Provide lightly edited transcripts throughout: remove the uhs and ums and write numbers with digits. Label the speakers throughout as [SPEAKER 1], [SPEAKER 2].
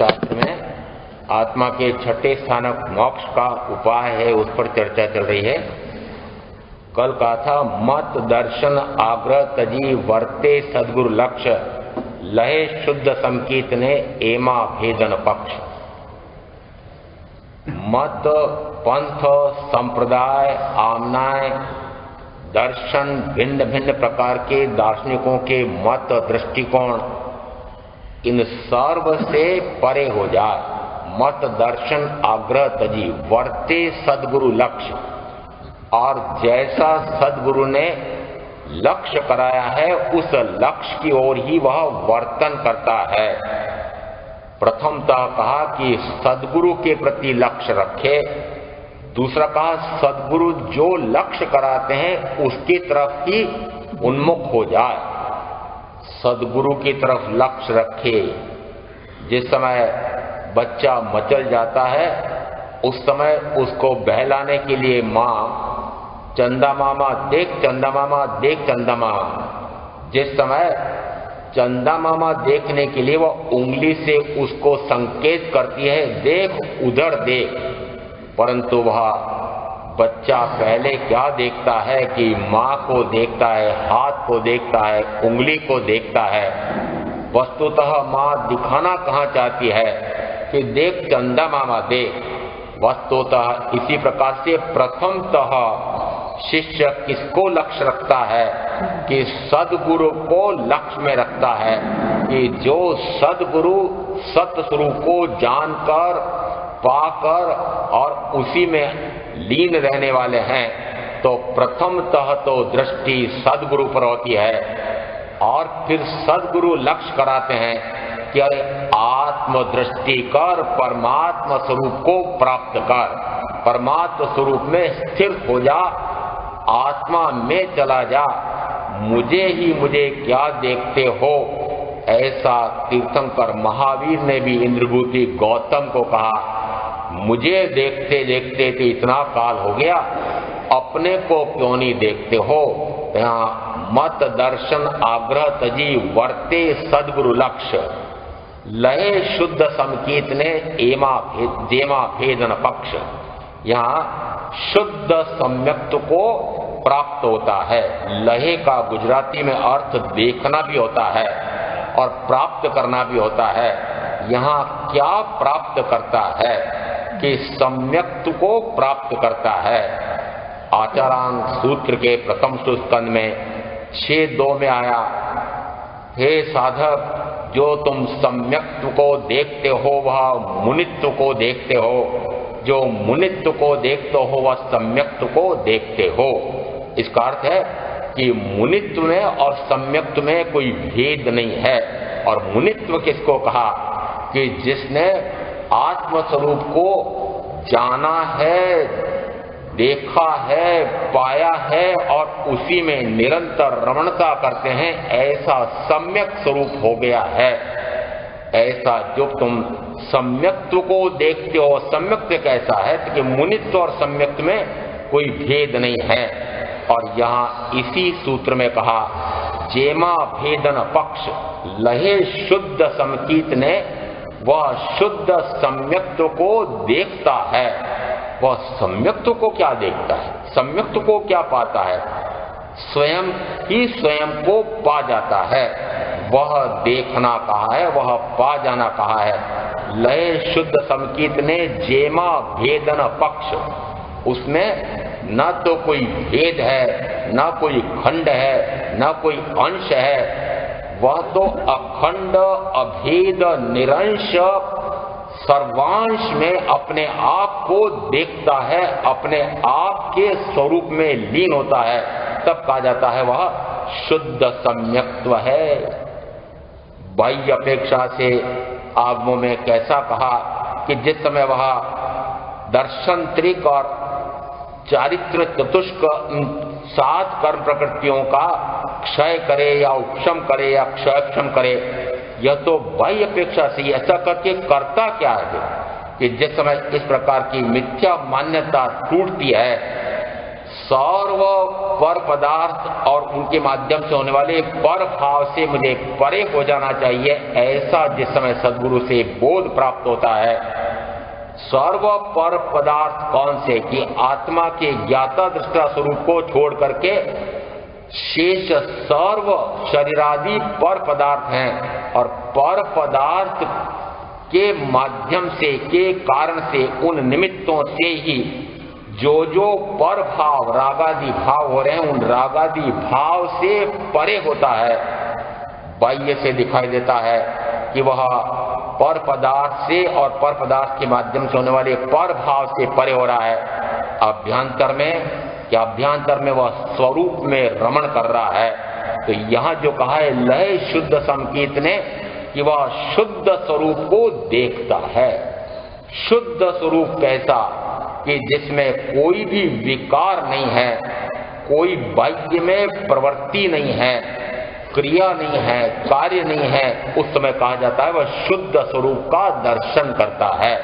[SPEAKER 1] शास्त्र में आत्मा के छठे स्थानक मोक्ष का उपाय है, उस पर चर्चा चल रही है। कल कहा था मत दर्शन आग्रह तजी वर्ते सद्गुरु लक्ष्य लहे शुद्ध संकीत ने एमा भेदन पक्ष। मत, पंथ, संप्रदाय, आमनाय, दर्शन, भिन्न भिन्न प्रकार के दार्शनिकों के मत, दृष्टिकोण, इन सर्व से परे हो जाए। मत दर्शन आग्रह तजी वर्ते सद्गुरु लक्ष्य, और जैसा सद्गुरु ने लक्ष्य कराया है उस लक्ष्य की ओर ही वह वर्तन करता है। प्रथमतः कहा कि सद्गुरु के प्रति लक्ष्य रखे, दूसरा कहा सद्गुरु जो लक्ष्य कराते हैं उसकी तरफ ही उन्मुख हो जाए, सद्गुरु की तरफ लक्ष्य रखे। जिस समय बच्चा मचल जाता है उस समय उसको बहलाने के लिए माँ चंदा मामा देख चंदा मामा देख चंदा मामा, जिस समय चंदा मामा देखने के लिए वह उंगली से उसको संकेत करती है देख उधर देख, परंतु वह बच्चा पहले क्या देखता है कि माँ को देखता है, हाथ को देखता है, उंगली को देखता है। वस्तुतः माँ दिखाना कहाँ चाहती है कि देख चंदा मामा देख। वस्तुतः इसी प्रकार से प्रथमतः शिष्य किसको लक्ष्य रखता है कि सद्गुरु को लक्ष्य में रखता है कि जो सद्गुरु सत्य स्वरूप को जानकर, पाकर और उसी में लीन रहने वाले हैं, तो प्रथमतः तो दृष्टि सद्गुरु पर होती है। और फिर सद्गुरु लक्ष्य कराते हैं कि आत्म दृष्टि कर, परमात्मा स्वरूप को प्राप्त कर, परमात्मा स्वरूप में स्थिर हो जा, आत्मा में चला जा, मुझे ही मुझे क्या देखते हो। ऐसा तीर्थंकर महावीर ने भी इंद्रभूति गौतम को कहा, मुझे देखते देखते तो इतना काल हो गया, अपने को क्यों नहीं देखते हो। यहाँ मत दर्शन आग्रह तजी वर्ते सद्गुरु लक्ष्य लय शुद्ध समकीत ने जेमा भेदन पक्ष। यहाँ शुद्ध सम्यक्त को प्राप्त होता है। लहे का गुजराती में अर्थ देखना भी होता है और प्राप्त करना भी होता है। यहाँ क्या प्राप्त करता है कि सम्यक्त को प्राप्त करता है। आचारांग सूत्र के प्रथम स्कंद में 6.2 में आया, हे साधक, जो तुम सम्यक्त को देखते हो वह मुनित्व को देखते हो, जो मुनित्व को देखते हो वह सम्यक्त को देखते हो। इसका अर्थ है कि मुनित्व में और सम्यक्त में कोई भेद नहीं है। और मुनित्व किसको कहा कि जिसने आत्मस्वरूप को जाना है, देखा है, पाया है और उसी में निरंतर रमणता करते हैं, ऐसा सम्यक स्वरूप हो गया है। ऐसा जो तुम सम्यक्त्व को देखते हो, सम्यक्त्व कैसा है कि मुनित्व और सम्यक्त्व में कोई भेद नहीं है। और यहाँ इसी सूत्र में कहा, जेमा भेदन पक्ष लहे शुद्ध समकीत ने, वह शुद्ध सम्यक्त्व को देखता है। वह सम्यक्त्व को क्या देखता है, सम्यक्त्व को क्या पाता है, स्वयं ही स्वयं को पा जाता है। वह देखना कहा है, वह पा जाना कहा है। लय शुद्ध समकीत ने जेमा भेदन पक्ष, उसमें न तो कोई भेद है, न कोई खंड है, न कोई अंश है। वह तो अखंड, अभेद, निरंश, सर्वांश में अपने आप को देखता है, अपने आप के स्वरूप में लीन होता है। तब कहा जाता है वह शुद्ध सम्यक्त्व है। बाह्य अपेक्षा से आगमों में कैसा कहा कि जिस समय वह दर्शन, त्रिक और चारित्र चतुष्क 7 कर्म प्रकृतियों का क्षय करे या उपशम करे या क्षयक्षम करे, यह तो बाह्य अपेक्षा से ऐसा करके करता क्या है कि जिस समय इस प्रकार की मिथ्या मान्यता टूटती है, सर्व पर पदार्थ और उनके माध्यम से होने वाले पर भाव से मुझे परे हो जाना चाहिए, ऐसा जिस समय सद्गुरु से बोध प्राप्त होता है। सर्व पर पदार्थ कौन से कि आत्मा के ज्ञाता दृष्टा स्वरूप को छोड़ करके शेष सर्व शरीरादि पर पदार्थ हैं, और पर पदार्थ के माध्यम से के कारण से उन निमित्तों से ही जो जो पर भाव रागादि भाव हो रहे हैं, उन रागादि भाव से परे होता है। बाह्य से दिखाई देता है कि वह पर पदार्थ से और पर पदार्थ के माध्यम से होने वाले पर भाव से परे हो रहा है। अभ्यंतर में कि अभ्यंतर में वह स्वरूप में रमण कर रहा है। तो यहाँ जो कहा है लय शुद्ध संकीर्त ने कि वह शुद्ध स्वरूप को देखता है। शुद्ध स्वरूप कैसा कि जिसमें कोई भी विकार नहीं है, कोई बाह्य में प्रवृत्ति नहीं है, क्रिया नहीं है, कार्य नहीं है, उस समय कहा जाता है वह शुद्ध स्वरूप का दर्शन करता है।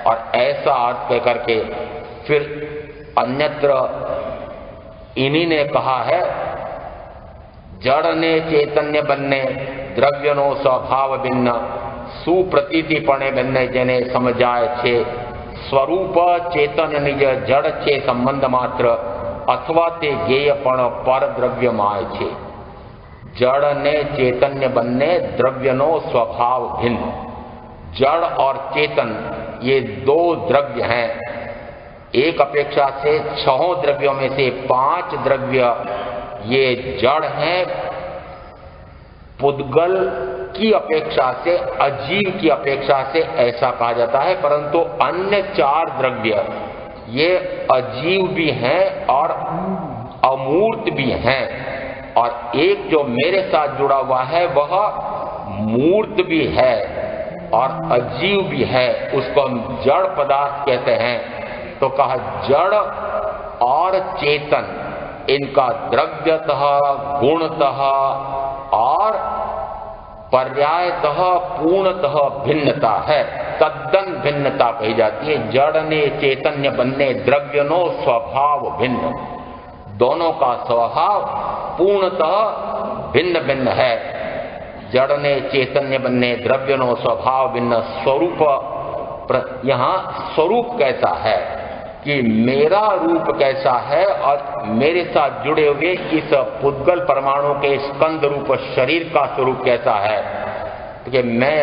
[SPEAKER 1] और ऐसा अर्थ कह करके फिर अन्यत्र इन्हीं ने कहा है जड़ ने चैतन्य बनने द्रव्यनो स्वभाव भिन्न सुप्रतीति पणे बनने जने समझाए छे स्वरूप चेतन निज जड़ छे संबंध मात्र अथवा ते ज्ञेयपण पर द्रव्य माय छे। जड़ ने चैतन्य बनने द्रव्यनो स्वभाव भिन्न। जड़ और चेतन ये दो द्रव्य हैं। एक अपेक्षा से 6 द्रव्यों में से 5 द्रव्य ये जड़ हैं, पुद्गल की अपेक्षा से, अजीव की अपेक्षा से ऐसा कहा जाता है। परंतु अन्य 4 द्रव्य ये अजीव भी हैं और अमूर्त भी हैं, और एक जो मेरे साथ जुड़ा हुआ है वह मूर्त भी है और अजीव भी है, उसको हम जड़ पदार्थ कहते हैं। तो कहा जड़ और चेतन इनका द्रव्यतः गुणतः और पर्यायतः पूर्णतः भिन्नता है। तद्दन भिन्नता कही जाती है। जड़ ने चैतन्य बनने द्रव्यनो स्वभाव भिन्न, दोनों का स्वभाव पूर्णतः भिन्न भिन्न है। जड़ ने चैतन्य बनने द्रव्यनो स्वभाव भिन्न। स्वरूप यहाँ स्वरूप कैसा है कि मेरा रूप कैसा है और मेरे साथ जुड़े हुए इस पुद्गल परमाणु के स्कंद रूप शरीर का स्वरूप कैसा है कि मैं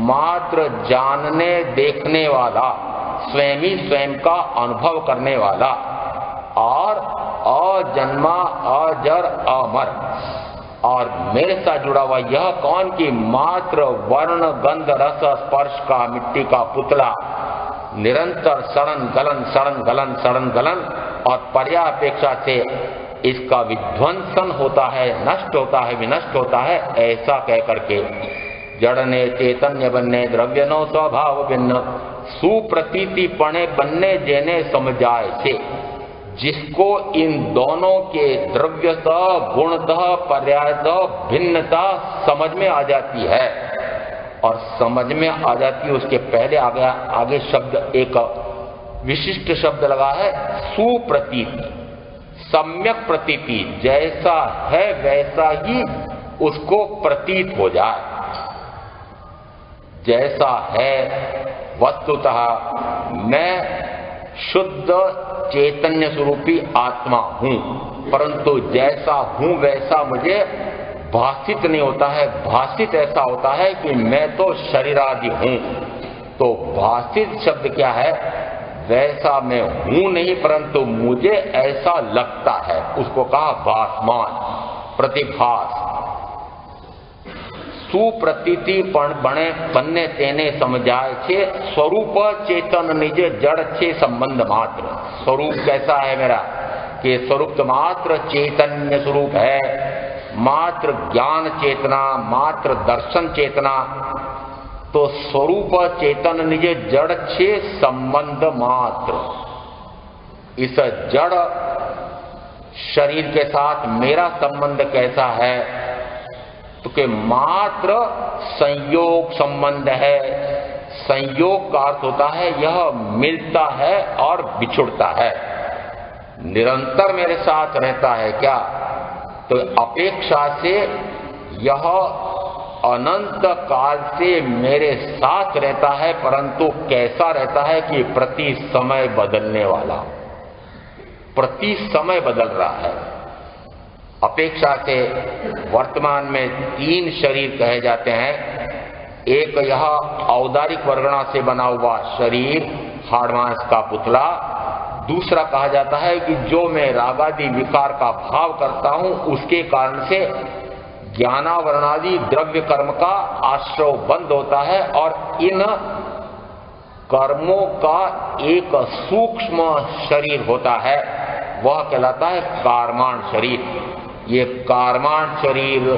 [SPEAKER 1] मात्र जानने देखने वाला, स्वयं ही स्वयं का अनुभव करने वाला और अजन्मा अजर अमर, और मेरे साथ जुड़ा हुआ यह कौन कि मात्र वर्ण गंध रस स्पर्श का मिट्टी का पुतला निरंतर सड़न गलन सड़न गलन सड़न गलन और पर्यापेक्षा से इसका विध्वंसन होता है, नष्ट होता है, विनष्ट होता है, ऐसा कह करके जड़ ने चैतन्य बनने द्रव्यनो स्वभाव भिन्न सुप्रतीति पणे बनने जेने समझाए छे। जिसको इन दोनों के द्रव्यतः गुणतः पर्यायतः भिन्नता समझ में आ जाती है, और समझ में आ जाती है उसके पहले आगे शब्द एक विशिष्ट शब्द लगा है सुप्रतीति, सम्यक प्रतीति, जैसा है वैसा ही उसको प्रतीत हो जाए। जैसा है वस्तुतः मैं शुद्ध चैतन्य स्वरूपी आत्मा हूं, परंतु जैसा हूं वैसा मुझे भाषित नहीं होता है। भाषित ऐसा होता है कि मैं तो शरीरादि हूं। तो भाषित शब्द क्या है? वैसा मैं हूं नहीं, परंतु मुझे ऐसा लगता है, उसको कहा भासमान, प्रतिभास। सुप्रतीति बनने तेने समझाए छे स्वरूप चेतन निज जड़ छे संबंध मात्र। स्वरूप कैसा है मेरा कि स्वरूप तो मात्र चैतन्य स्वरूप है, मात्र ज्ञान चेतना, मात्र दर्शन चेतना। तो स्वरूप चेतन निज जड़ छे संबंध मात्र। इस जड़ शरीर के साथ मेरा संबंध कैसा है तो कि मात्र संयोग संबंध है। संयोग का अर्थ होता है यह मिलता है और बिछुड़ता है। निरंतर मेरे साथ रहता है क्या? तो अपेक्षा से यह अनंत काल से मेरे साथ रहता है, परंतु कैसा रहता है कि प्रति समय बदलने वाला, प्रति समय बदल रहा है। अपेक्षा से वर्तमान में 3 शरीर कहे जाते हैं। एक यह औदारिक वर्गणा से बना हुआ शरीर, हाड़ मांस का पुतला। दूसरा कहा जाता है कि जो मैं रागादि विकार का भाव करता हूं, उसके कारण से ज्ञानावरणादि द्रव्य कर्म का आश्रव बंद होता है और इन कर्मों का एक सूक्ष्म शरीर होता है, वह कहलाता है कारमाण शरीर। ये कारमाण शरीर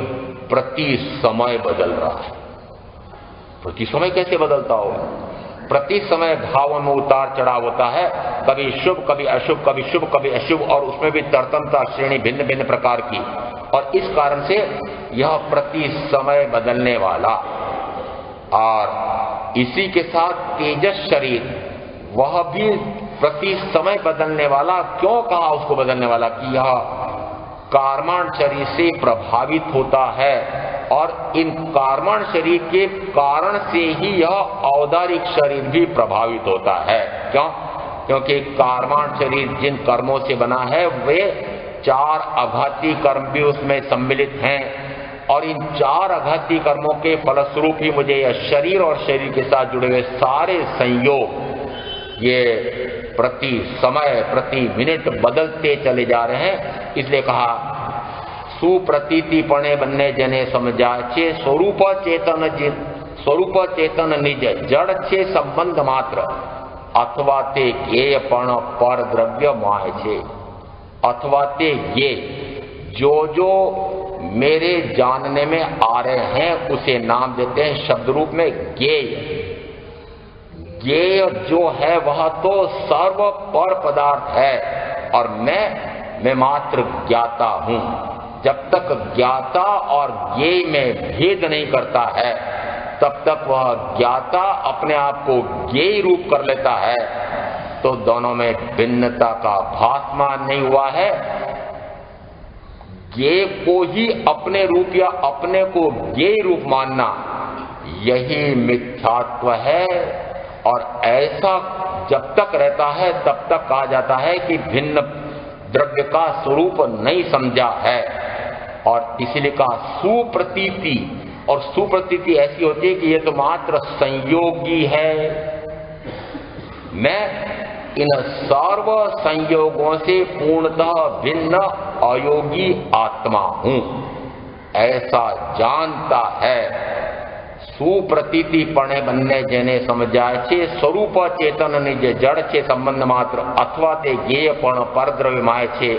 [SPEAKER 1] प्रति समय बदल रहा है। प्रति समय कैसे बदलता होगा? प्रति समय भाव में उतार चढ़ाव होता है, कभी शुभ कभी अशुभ, कभी शुभ कभी अशुभ, और उसमें भी तरतमता श्रेणी भिन्न भिन्न प्रकार की। और इस कारण से यह प्रति समय बदलने वाला। और इसी के साथ तेजस शरीर, वह भी प्रति समय बदलने वाला। क्यों कहा उसको बदलने वाला? कि यह कारमाण शरीर से प्रभावित होता है और इन कारमाण शरीर के कारण से ही यह औदारिक शरीर भी प्रभावित होता है। क्यों? क्योंकि कारमाण शरीर जिन कर्मों से बना है वे 4 आघाती कर्म भी उसमें सम्मिलित हैं, और इन 4 आघाती कर्मों के फलस्वरूप ही मुझे यह शरीर और शरीर के साथ जुड़े हुए सारे संयोग ये प्रति समय प्रति मिनट बदलते चले जा रहे हैं। इसलिए कहा सुप्रतीति पणे बन्ने जने समझाचे स्वरूप चेतन निज जड़ छे संबंध मात्र अथवा ते ज्ञेय पण पर द्रव्य माय छे। अथवा ते ये जो मेरे जानने में आ रहे हैं उसे नाम देते हैं शब्द रूप में ज्ञेय। ज्ञेय जो है वह तो सर्व पर पदार्थ है और मैं मात्र ज्ञाता हूं। जब तक ज्ञाता और ज्ञेय में भेद नहीं करता है तब तक वह ज्ञाता अपने आप को ज्ञेय रूप कर लेता है, तो दोनों में भिन्नता का भासमान नहीं हुआ है। ज्ञेय को ही अपने रूप या अपने को ज्ञेय रूप मानना, यही मिथ्यात्व है। और ऐसा जब तक रहता है तब तक कहा जाता है कि भिन्न द्रव्य का स्वरूप नहीं समझा है। और इसलिए कहा सुप्रतीति, और सुप्रतीति ऐसी होती है कि ये तो मात्र संयोगी है। मैं इन सर्व संयोगों से पूर्णतः भिन्न अयोगी आत्मा हूं, ऐसा जानता है। सुप्रतीति पणे बन्ने जेने समझाय छे स्वरूप चेतन निज जड़ छे संबंध मात्र अथवा ते ज्ञेय पण परद्रव्य माय छे।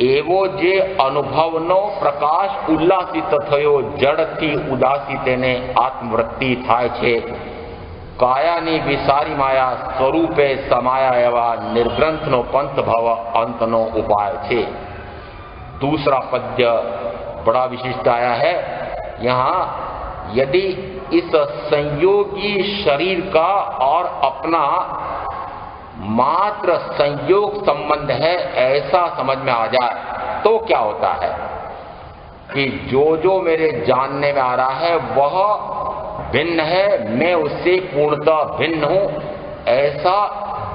[SPEAKER 1] एवो जे अनुभवनो प्रकाश उल्लासित थयो जड़थी उदासी तेने आत्मवृत्ति थाय छे। कायानी विसारी माया स्वरूपे समाया एवा निर्ग्रंथनो पंथ भव अंतनो उपाय छे। दूसरा पद्य बड़ा विशिष्ट आया है। यहाँ यदि इस संयोगी शरीर का और अपना मात्र संयोग संबंध है ऐसा समझ में आ जाए तो क्या होता है कि जो मेरे जानने में आ रहा है वह भिन्न है, मैं उससे पूर्णतः भिन्न हूं, ऐसा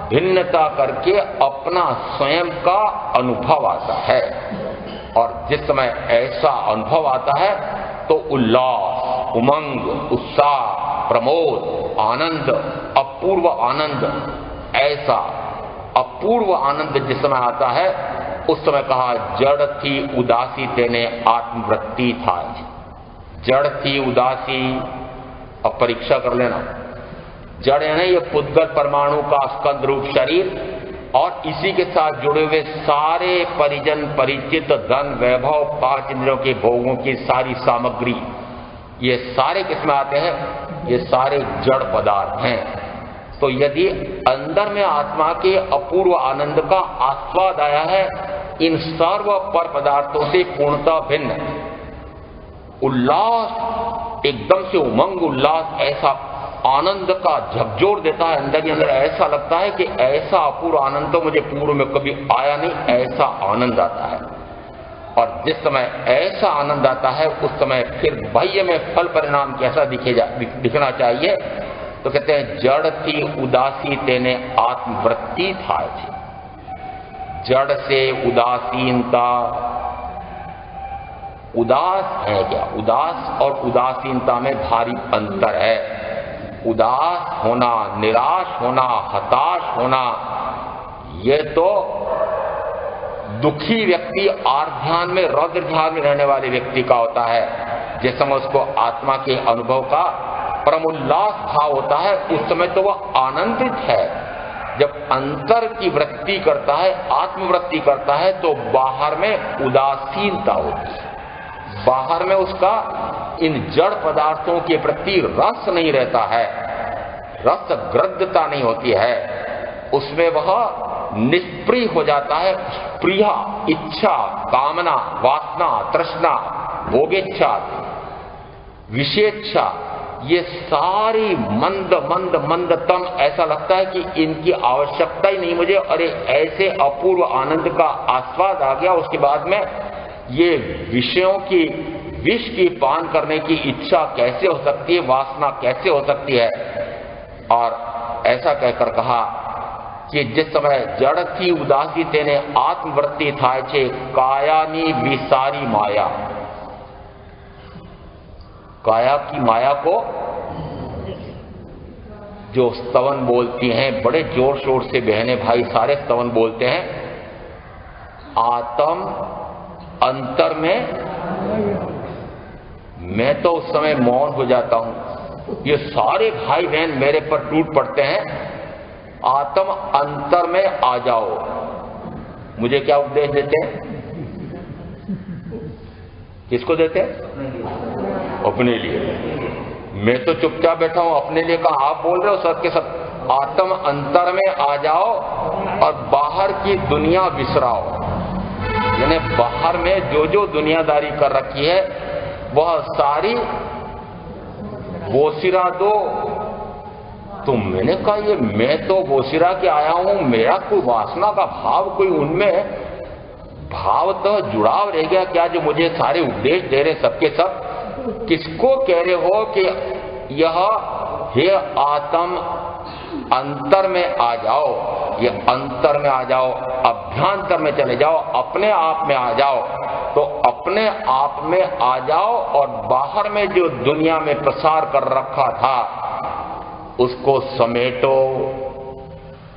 [SPEAKER 1] भिन्नता करके अपना स्वयं का अनुभव आता है। और जिस समय ऐसा अनुभव आता है तो उल्लास, उमंग, उत्साह, प्रमोद, आनंद, अपूर्व आनंद, ऐसा अपूर्व आनंद जिस समय आता है उस समय कहा जड़ थी उदासी तेने आत्मवृत्ति था। जड़ थी उदासी, अब परीक्षा कर लेना। जड़ है ना ये पुद्गल परमाणु का स्कंद रूप शरीर और इसी के साथ जुड़े हुए सारे परिजन परिचित धन वैभव 5 इंद्रियों के भोगों की सारी सामग्री, ये सारे किसमें आते हैं? ये सारे जड़ पदार्थ हैं। तो यदि अंदर में आत्मा के अपूर्व आनंद का आस्वाद आया है इन सर्व पर पदार्थों से पूर्णतः भिन्न, उल्लास, एकदम से उमंग उल्लास ऐसा आनंद का झकझोर देता है अंदर ही अंदर। ऐसा लगता है कि ऐसा अपूर्व आनंद तो मुझे पूर्व में कभी आया नहीं, ऐसा आनंद आता है। और जिस समय ऐसा आनंद आता है उस समय फिर बाह्य में फल परिणाम कैसा दिखना चाहिए, तो कहते हैं जड़ थी उदासी तेने आत्मवृत्ति था। जड़ से उदासीनता, उदास है क्या? उदास और उदासीनता में भारी अंतर है। उदास होना, निराश होना, हताश होना, ये तो दुखी व्यक्ति आर्ध्यान में, रौद्र ध्यान में रहने वाले व्यक्ति का होता है। जिस समय उसको आत्मा के अनुभव का परमोल्लास भाव होता है उस समय तो वह आनंदित है। जब अंतर की वृत्ति करता है, आत्मवृत्ति करता है, तो बाहर में उदासीनता होती है। बाहर में उसका इन जड़ पदार्थों के प्रति रस नहीं रहता है, रस ग्रद्धता नहीं होती है, उसमें वह निष्प्रिय हो जाता है। प्रिया, इच्छा, कामना, वासना, तृष्णा, भोगेच्छा, विषेच्छा, ये सारी मंद मंद मंदतम, ऐसा लगता है कि इनकी आवश्यकता ही नहीं मुझे। अरे ऐसे अपूर्व आनंद का आस्वाद आ गया, उसके बाद में ये विषयों की, विष की पान करने की इच्छा कैसे हो सकती है, वासना कैसे हो सकती है। और ऐसा कहकर कहा कि जिस समय जड़ थी उदासी तेने आत्मवृत्ति थाय छे, कायानी विसारी माया। काया की माया को जो स्तवन बोलती हैं, बड़े जोर शोर से बहने भाई सारे स्तवन बोलते हैं, आत्म अंतर में, मैं तो उस समय मौन हो जाता हूं। ये सारे भाई बहन मेरे पर टूट पड़ते हैं, आत्म अंतर में आ जाओ। मुझे क्या उपदेश देते हैं? किसको देते हैं? अपने लिए। मैं तो चुपचाप बैठा हूं, अपने लिए कहा आप बोल रहे हो सर के सब। आत्म अंतर में आ जाओ और बाहर की दुनिया विसराओ। यानी बाहर में जो जो दुनियादारी कर रखी है वह सारी बोसिरा दो। तो मैंने कहा ये मैं तो बोसिरा के आया हूं, मेरा कोई वासना का भाव, कोई उनमें भाव तो जुड़ाव रह गया क्या जो मुझे सारे उपदेश दे रहे सबके सब? किसको कह रहे हो कि यह हे आत्म अंतर में आ जाओ, ये अंतर में आ जाओ, अभ्यंतर में चले जाओ, अपने आप में आ जाओ। तो अपने आप में आ जाओ और बाहर में जो दुनिया में प्रसार कर रखा था उसको समेटो।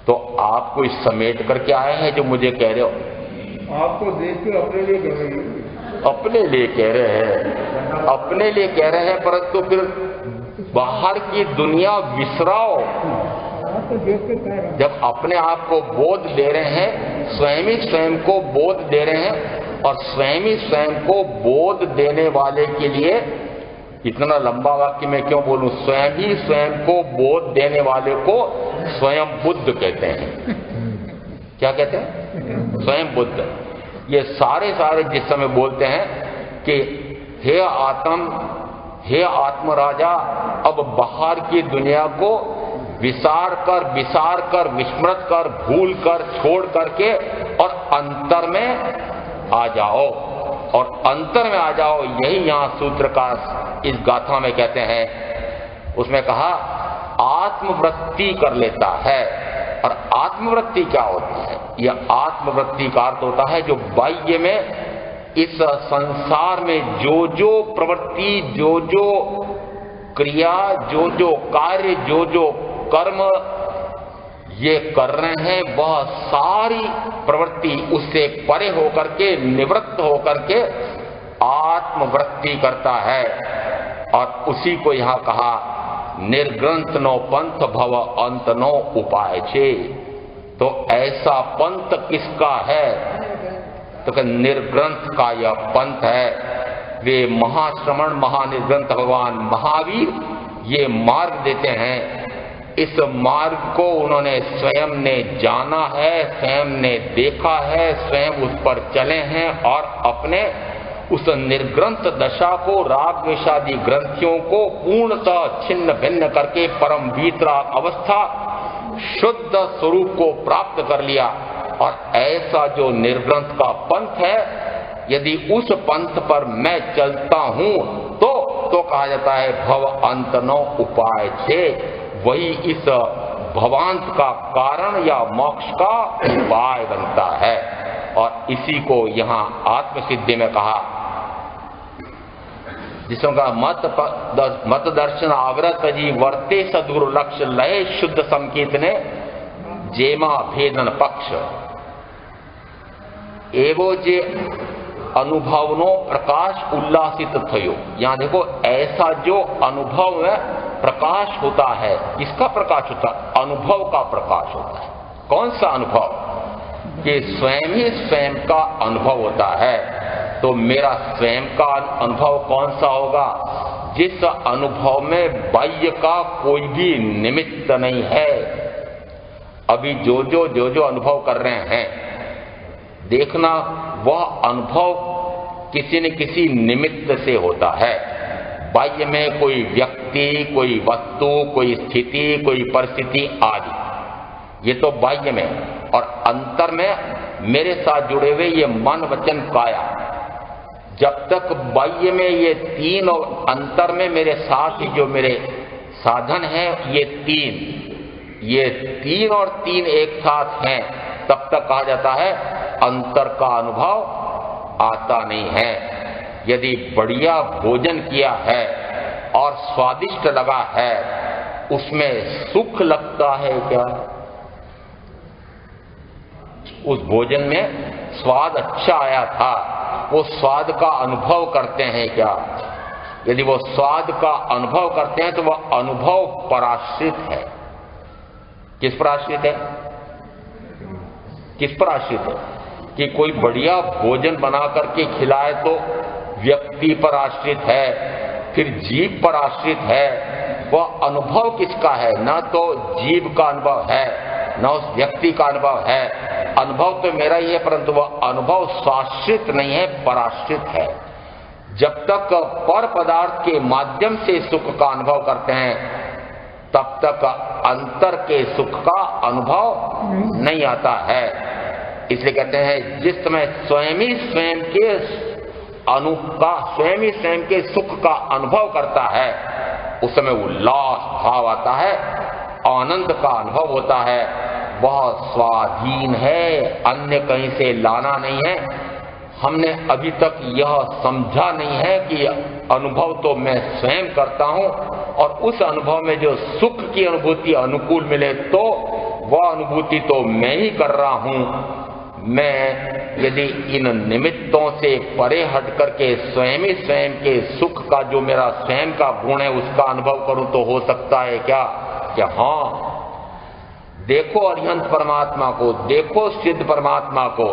[SPEAKER 1] तो आप कोई समेट करके आए हैं जो मुझे कह रहे हो?
[SPEAKER 2] आपको देख के अपने लिए कह रहे हैं।
[SPEAKER 1] अपने लिए कह रहे हैं, अपने लिए कह रहे हैं, परंतु फिर बाहर की दुनिया विसराओ। जब अपने आप को बोध दे रहे हैं, स्वयं ही स्वयं को बोध दे रहे हैं, और स्वयं ही स्वयं को बोध देने वाले के लिए इतना लंबा वाक्य मैं क्यों बोलूं? स्वयं ही स्वयं को बोध देने वाले को स्वयं बुद्ध कहते हैं। क्या कहते हैं? स्वयं बुद्ध। ये सारे जिस समय बोलते हैं कि हे आत्म, हे आत्म राजा, अब बाहर की दुनिया को विसार कर, विस्मृत कर, भूल कर, छोड़ करके और अंतर में आ जाओ, और अंतर में आ जाओ। यही यहाँ सूत्र का इस गाथा में कहते हैं। उसमें कहा आत्मवृत्ति कर लेता है। और आत्मवृत्ति क्या होती है? यह आत्मवृत्ति का अर्थ होता है जो बाह्य में इस संसार में जो जो प्रवृत्ति, जो जो क्रिया, जो जो कार्य, जो जो कर्म ये कर रहे हैं, वह सारी प्रवृत्ति उससे परे होकर के, निवृत्त होकर के आत्मवृत्ति करता है। और उसी को यहां कहा निर्ग्रंथ नो पंथ भव अंत नो उपाय छे। तो ऐसा पंथ किसका है? तो निर्ग्रंथ का यह पंथ है। वे महाश्रमण महानिर्ग्रंथ भगवान महावीर ये मार्ग देते हैं। इस मार्ग को उन्होंने स्वयं ने जाना है, स्वयं ने देखा है, स्वयं उस पर चले हैं और अपने उस निर्ग्रंथ दशा को, राग द्वेषादि ग्रंथियों को पूर्णतः छिन्न भिन्न करके परम वीतराग अवस्था शुद्ध स्वरूप को प्राप्त कर लिया। और ऐसा जो निर्ग्रंथ का पंथ है, यदि उस पंथ पर मैं चलता हूं तो कहा जाता है भव अंत न उपाय थे। वही इस भवांत का कारण या मोक्ष का उपाय बनता है। और इसी को यहां आत्मसिद्धि में कहा, जिसों का मत दर्शन आवरत जी वर्ते सदगुरु लक्ष्य लय शुद्ध संकेत ने जेमा भेदन पक्ष एवो जे अनुभवनो प्रकाश उल्लासित थयो। यहां देखो, ऐसा जो अनुभव में प्रकाश होता है, किसका प्रकाश होता है? अनुभव का प्रकाश होता है। कौन सा अनुभव? कि स्वयं ही स्वयं का अनुभव होता है। तो मेरा स्वयं का अनुभव कौन सा होगा? जिस अनुभव में बाह्य का कोई भी निमित्त नहीं है। अभी जो अनुभव कर रहे हैं, देखना वह अनुभव किसी न किसी निमित्त से होता है। बाह्य में कोई व्यक्ति, कोई वस्तु, कोई स्थिति, कोई परिस्थिति आदि, ये तो बाह्य में। और अंतर में मेरे साथ जुड़े हुए ये मन वचन काया, जब तक बाह्य में ये तीन और अंतर में मेरे साथ ही जो मेरे साधन है ये तीन और तीन एक साथ हैं, तब तक कहा जाता है अंतर का अनुभव आता नहीं है। यदि बढ़िया भोजन किया है और स्वादिष्ट लगा है, उसमें सुख लगता है क्या? उस भोजन में स्वाद अच्छा आया था, वो स्वाद का अनुभव करते हैं क्या? यदि वो स्वाद का अनुभव करते हैं तो वह अनुभव पराश्रित है। किस पर आश्रित है? किस पर आश्रित है? कि कोई बढ़िया भोजन बना करके खिलाए तो व्यक्ति पर आश्रित है, फिर जीव पर आश्रित है। वह अनुभव किसका है? न तो जीव का अनुभव है, न उस व्यक्ति का अनुभव है। अनुभव तो मेरा ही है, परंतु वह अनुभव स्वाश्रित नहीं है, पराश्रित है। जब तक पर पदार्थ के माध्यम से सुख का अनुभव करते हैं, तब तक अंतर के सुख का अनुभव नहीं आता है। इसलिए कहते हैं जिस समय स्वयं ही स्वयं के सुख का अनुभव करता है, उस समय उल्लास भाव आता है, आनंद का अनुभव होता है। वह स्वाधीन है, अन्य कहीं से लाना नहीं है। हमने अभी तक यह समझा नहीं है कि अनुभव तो मैं स्वयं करता हूं, और उस अनुभव में जो सुख की अनुभूति अनुकूल मिले तो वह अनुभूति तो मैं ही कर रहा हूं। मैं यदि इन निमित्तों से परे हट करके स्वयं ही स्वयं के सुख का जो मेरा स्वयं का गुण है उसका अनुभव करूं तो हो सकता है क्या? हाँ, देखो अरिहंत परमात्मा को, देखो सिद्ध परमात्मा को,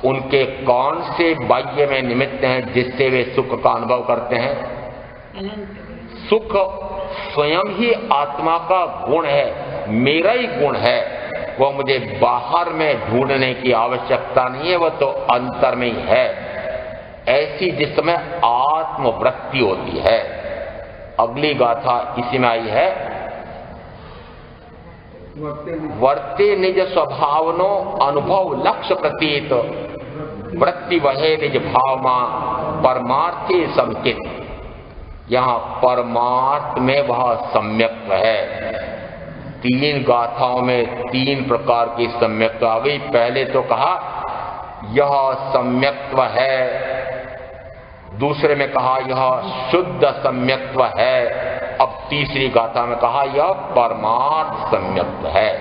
[SPEAKER 1] उनके कौन से बाह्य में निमित्त हैं जिससे वे सुख का अनुभव करते हैं? सुख स्वयं ही आत्मा का गुण है, मेरा ही गुण है। वह मुझे बाहर में ढूंढने की आवश्यकता नहीं है, वह तो अंतर में ही है। ऐसी जिस समय आत्मवृत्ति होती है। अगली गाथा इसी में आई है, वर्ते निज स्वभावनो अनुभव लक्ष्य प्रतीत वृत्ति वहे निज भाव मा परमार्थी संकित। यहां परमार्थ में वह सम्यक्त्व है। तीन गाथाओं में तीन प्रकार की सम्यक्त्व आ गई। पहले तो कहा यह सम्यक्त्व है, दूसरे में कहा यह शुद्ध सम्यक्त्व है, अब तीसरी गाथा में कहा यह परमार्थ सम्यक्त्व है।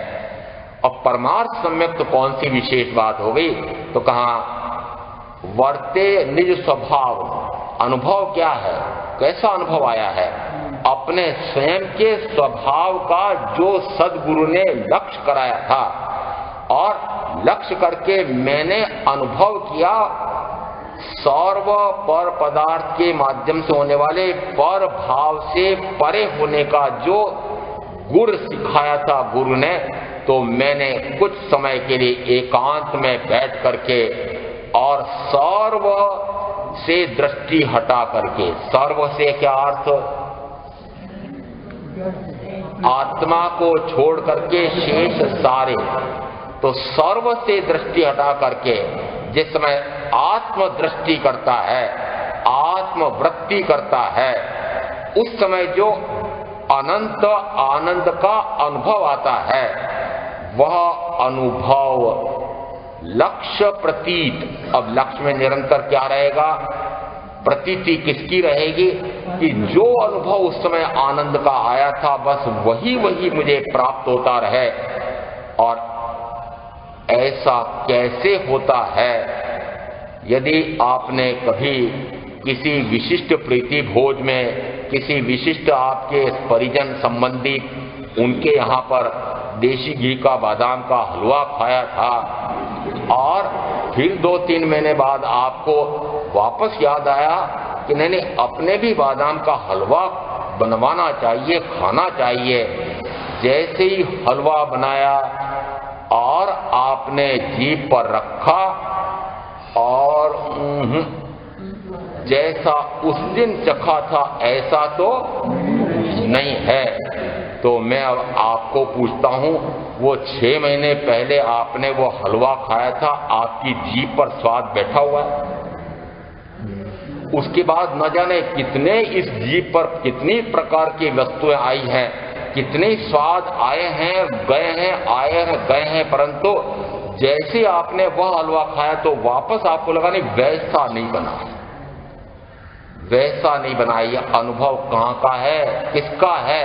[SPEAKER 1] अब परमार्थ सम्यक्त्व कौन सी विशेष बात हो गई? तो कहा वर्ते निज स्वभाव। अनुभव क्या है? कैसा अनुभव आया है? अपने स्वयं के स्वभाव का जो सद्गुरु ने लक्ष्य कराया था, और लक्ष्य करके मैंने अनुभव किया सर्व पर पदार्थ के माध्यम से होने वाले पर भाव से परे होने का जो गुण सिखाया था गुरु ने, तो मैंने कुछ समय के लिए एकांत में बैठ करके और सर्व से दृष्टि हटा करके, सर्व से क्या अर्थ? आत्मा को छोड़ करके शेष सारे। तो सर्व से दृष्टि हटा करके जिस समय आत्म दृष्टि करता है, आत्मवृत्ति करता है, उस समय जो अनंत आनंद का अनुभव आता है, वह अनुभव लक्ष्य प्रतीत। अब लक्ष्य में निरंतर क्या रहेगा? प्रतीति किसकी रहेगी? कि जो अनुभव उस समय आनंद का आया था, बस वही वही मुझे प्राप्त होता रहे। और ऐसा कैसे होता है? यदि आपने कभी किसी विशिष्ट प्रीति भोज में किसी विशिष्ट आपके परिजन संबंधी उनके यहाँ पर देशी घी का बादाम का हलवा खाया था और फिर 2-3 महीने बाद आपको वापस याद आया कि नहीं, अपने भी बादाम का हलवा बनवाना चाहिए, खाना चाहिए। जैसे ही हलवा बनाया और आपने जीभ पर रखा और जैसा उस दिन चखा था ऐसा तो नहीं है। तो मैं अब आपको पूछता हूं, वो 6 महीने पहले आपने वो हलवा खाया था, आपकी जीभ पर स्वाद बैठा हुआ है? उसके बाद न जाने कितने इस जीभ पर कितनी प्रकार की वस्तुएं आई हैं, कितने स्वाद आए हैं, गए हैं, आए हैं, गए हैं, परंतु जैसे आपने वह हलवा खाया तो वापस आपको लगा नहीं, वैसा नहीं बना, वैसा नहीं बना। यह अनुभव कहाँ का है? किसका है?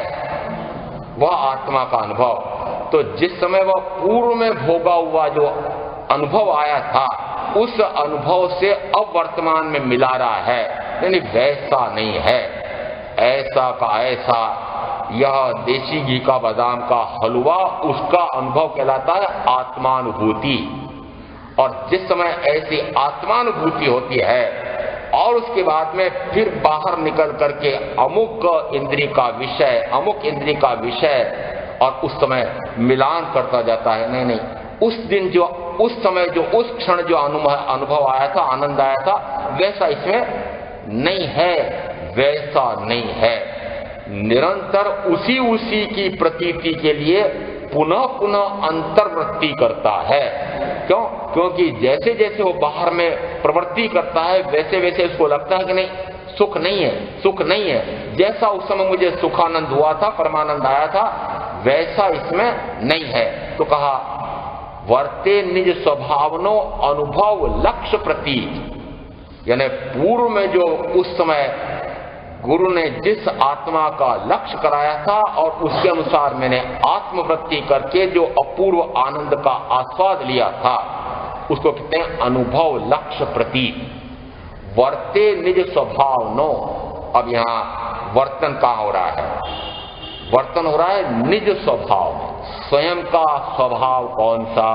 [SPEAKER 1] वह आत्मा का अनुभव। तो जिस समय वह पूर्व में भोगा हुआ जो अनुभव आया था, उस अनुभव से अब वर्तमान में मिला रहा है, यानी वैसा नहीं है। ऐसा का ऐसा यह देशी घी का बादाम का हलवा, उसका अनुभव कहलाता है आत्मानुभूति। और जिस समय ऐसी आत्मानुभूति होती है और उसके बाद में फिर बाहर निकल करके अमुक इंद्रिय का विषय, अमुक इंद्रिय का विषय, और उस समय मिलान करता जाता है। नहीं नहीं, उस दिन जो, उस समय जो, उस क्षण जो अनुभव आया था, आनंद आया था, वैसा इसमें नहीं है, वैसा नहीं है। निरंतर उसी की प्रतीति के लिए पुनः पुनः अंतर्वृत्ति करता है। क्यों? क्योंकि जैसे जैसे वो बाहर में प्रवृत्ति करता है, वैसे वैसे उसको लगता है कि नहीं, सुख नहीं है, सुख नहीं है। जैसा उस समय मुझे सुखानंद हुआ था, परमानंद आया था, वैसा इसमें नहीं है। तो कहा वर्ते निज स्वभावनो अनुभव लक्ष्य प्रतीत, यानी पूर्व में जो उस समय गुरु ने जिस आत्मा का लक्ष्य कराया था और उसके अनुसार मैंने आत्मवृत्ति करके जो अपूर्व आनंद का आस्वाद लिया था, उसको कहते हैं अनुभव लक्ष्य प्रतीत। वर्ते निज स्वभाव नो। अब यहाँ वर्तन कहाँ हो रहा है? वर्तन हो रहा है निज स्वभाव। स्वयं का स्वभाव कौन सा?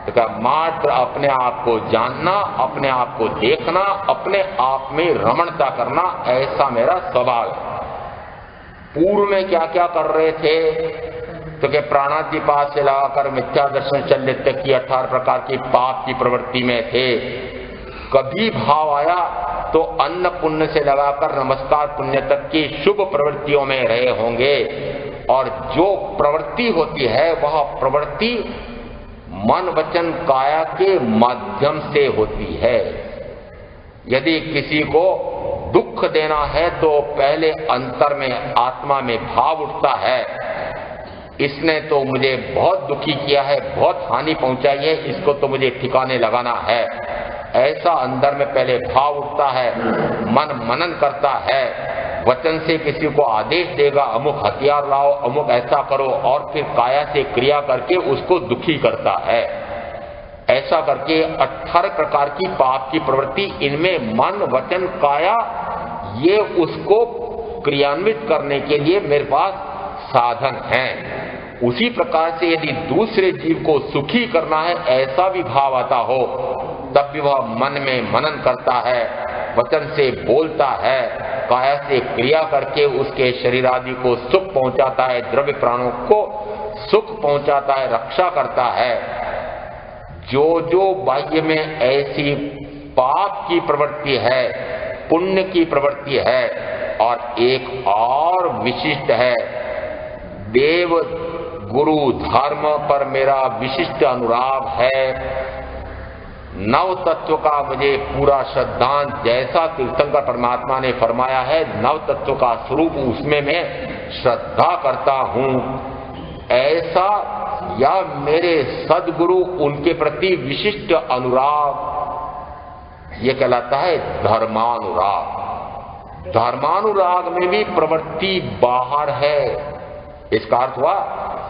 [SPEAKER 1] तो मात्र अपने आप को जानना, अपने आप को देखना, अपने आप में रमणता करना, ऐसा मेरा स्वभाव है। पूर्व में क्या क्या कर रहे थे? तो क्या प्राणातिपात से लगाकर मिथ्या दर्शन चलित की 18 प्रकार की पाप की प्रवृत्ति में थे। कभी भाव आया तो अन्न पुण्य से लगाकर नमस्कार पुण्य तक की शुभ प्रवृत्तियों में रहे होंगे। और जो प्रवृत्ति होती है वह प्रवृत्ति मन वचन काया के माध्यम से होती है। यदि किसी को दुख देना है तो पहले अंतर में, आत्मा में भाव उठता है, इसने तो मुझे बहुत दुखी किया है, बहुत हानि पहुंचाई है, इसको तो मुझे ठिकाने लगाना है। ऐसा अंदर में पहले भाव उठता है, मन मनन करता है, वचन से किसी को आदेश देगा, अमुक हथियार लाओ, अमुक ऐसा करो, और फिर काया से क्रिया करके उसको दुखी करता है। ऐसा करके 18 प्रकार की पाप की प्रवृत्ति, इनमें मन वचन काया, ये उसको क्रियान्वित करने के लिए मेरे पास साधन हैं। उसी प्रकार से यदि दूसरे जीव को सुखी करना है, ऐसा भी भाव आता हो, तब भी वह मन में मनन करता है, वचन से बोलता है, काया से क्रिया करके उसके शरीर आदि को सुख पहुंचाता है, द्रव्य प्राणों को सुख पहुंचाता है, रक्षा करता है। जो जो बाह्य में ऐसी पाप की प्रवृत्ति है, पुण्य की प्रवृत्ति है, और एक और विशिष्ट है, देव गुरु धर्म पर मेरा विशिष्ट अनुराग है। नव तत्व का मुझे पूरा श्रद्धांत, जैसा तीर्थंकर परमात्मा ने फरमाया है, नव तत्व का स्वरूप उसमें मैं श्रद्धा करता हूं, ऐसा या मेरे सदगुरु उनके प्रति विशिष्ट अनुराग, ये कहलाता है धर्मानुराग। धर्मानुराग में भी प्रवृत्ति बाहर है। इसका अर्थ हुआ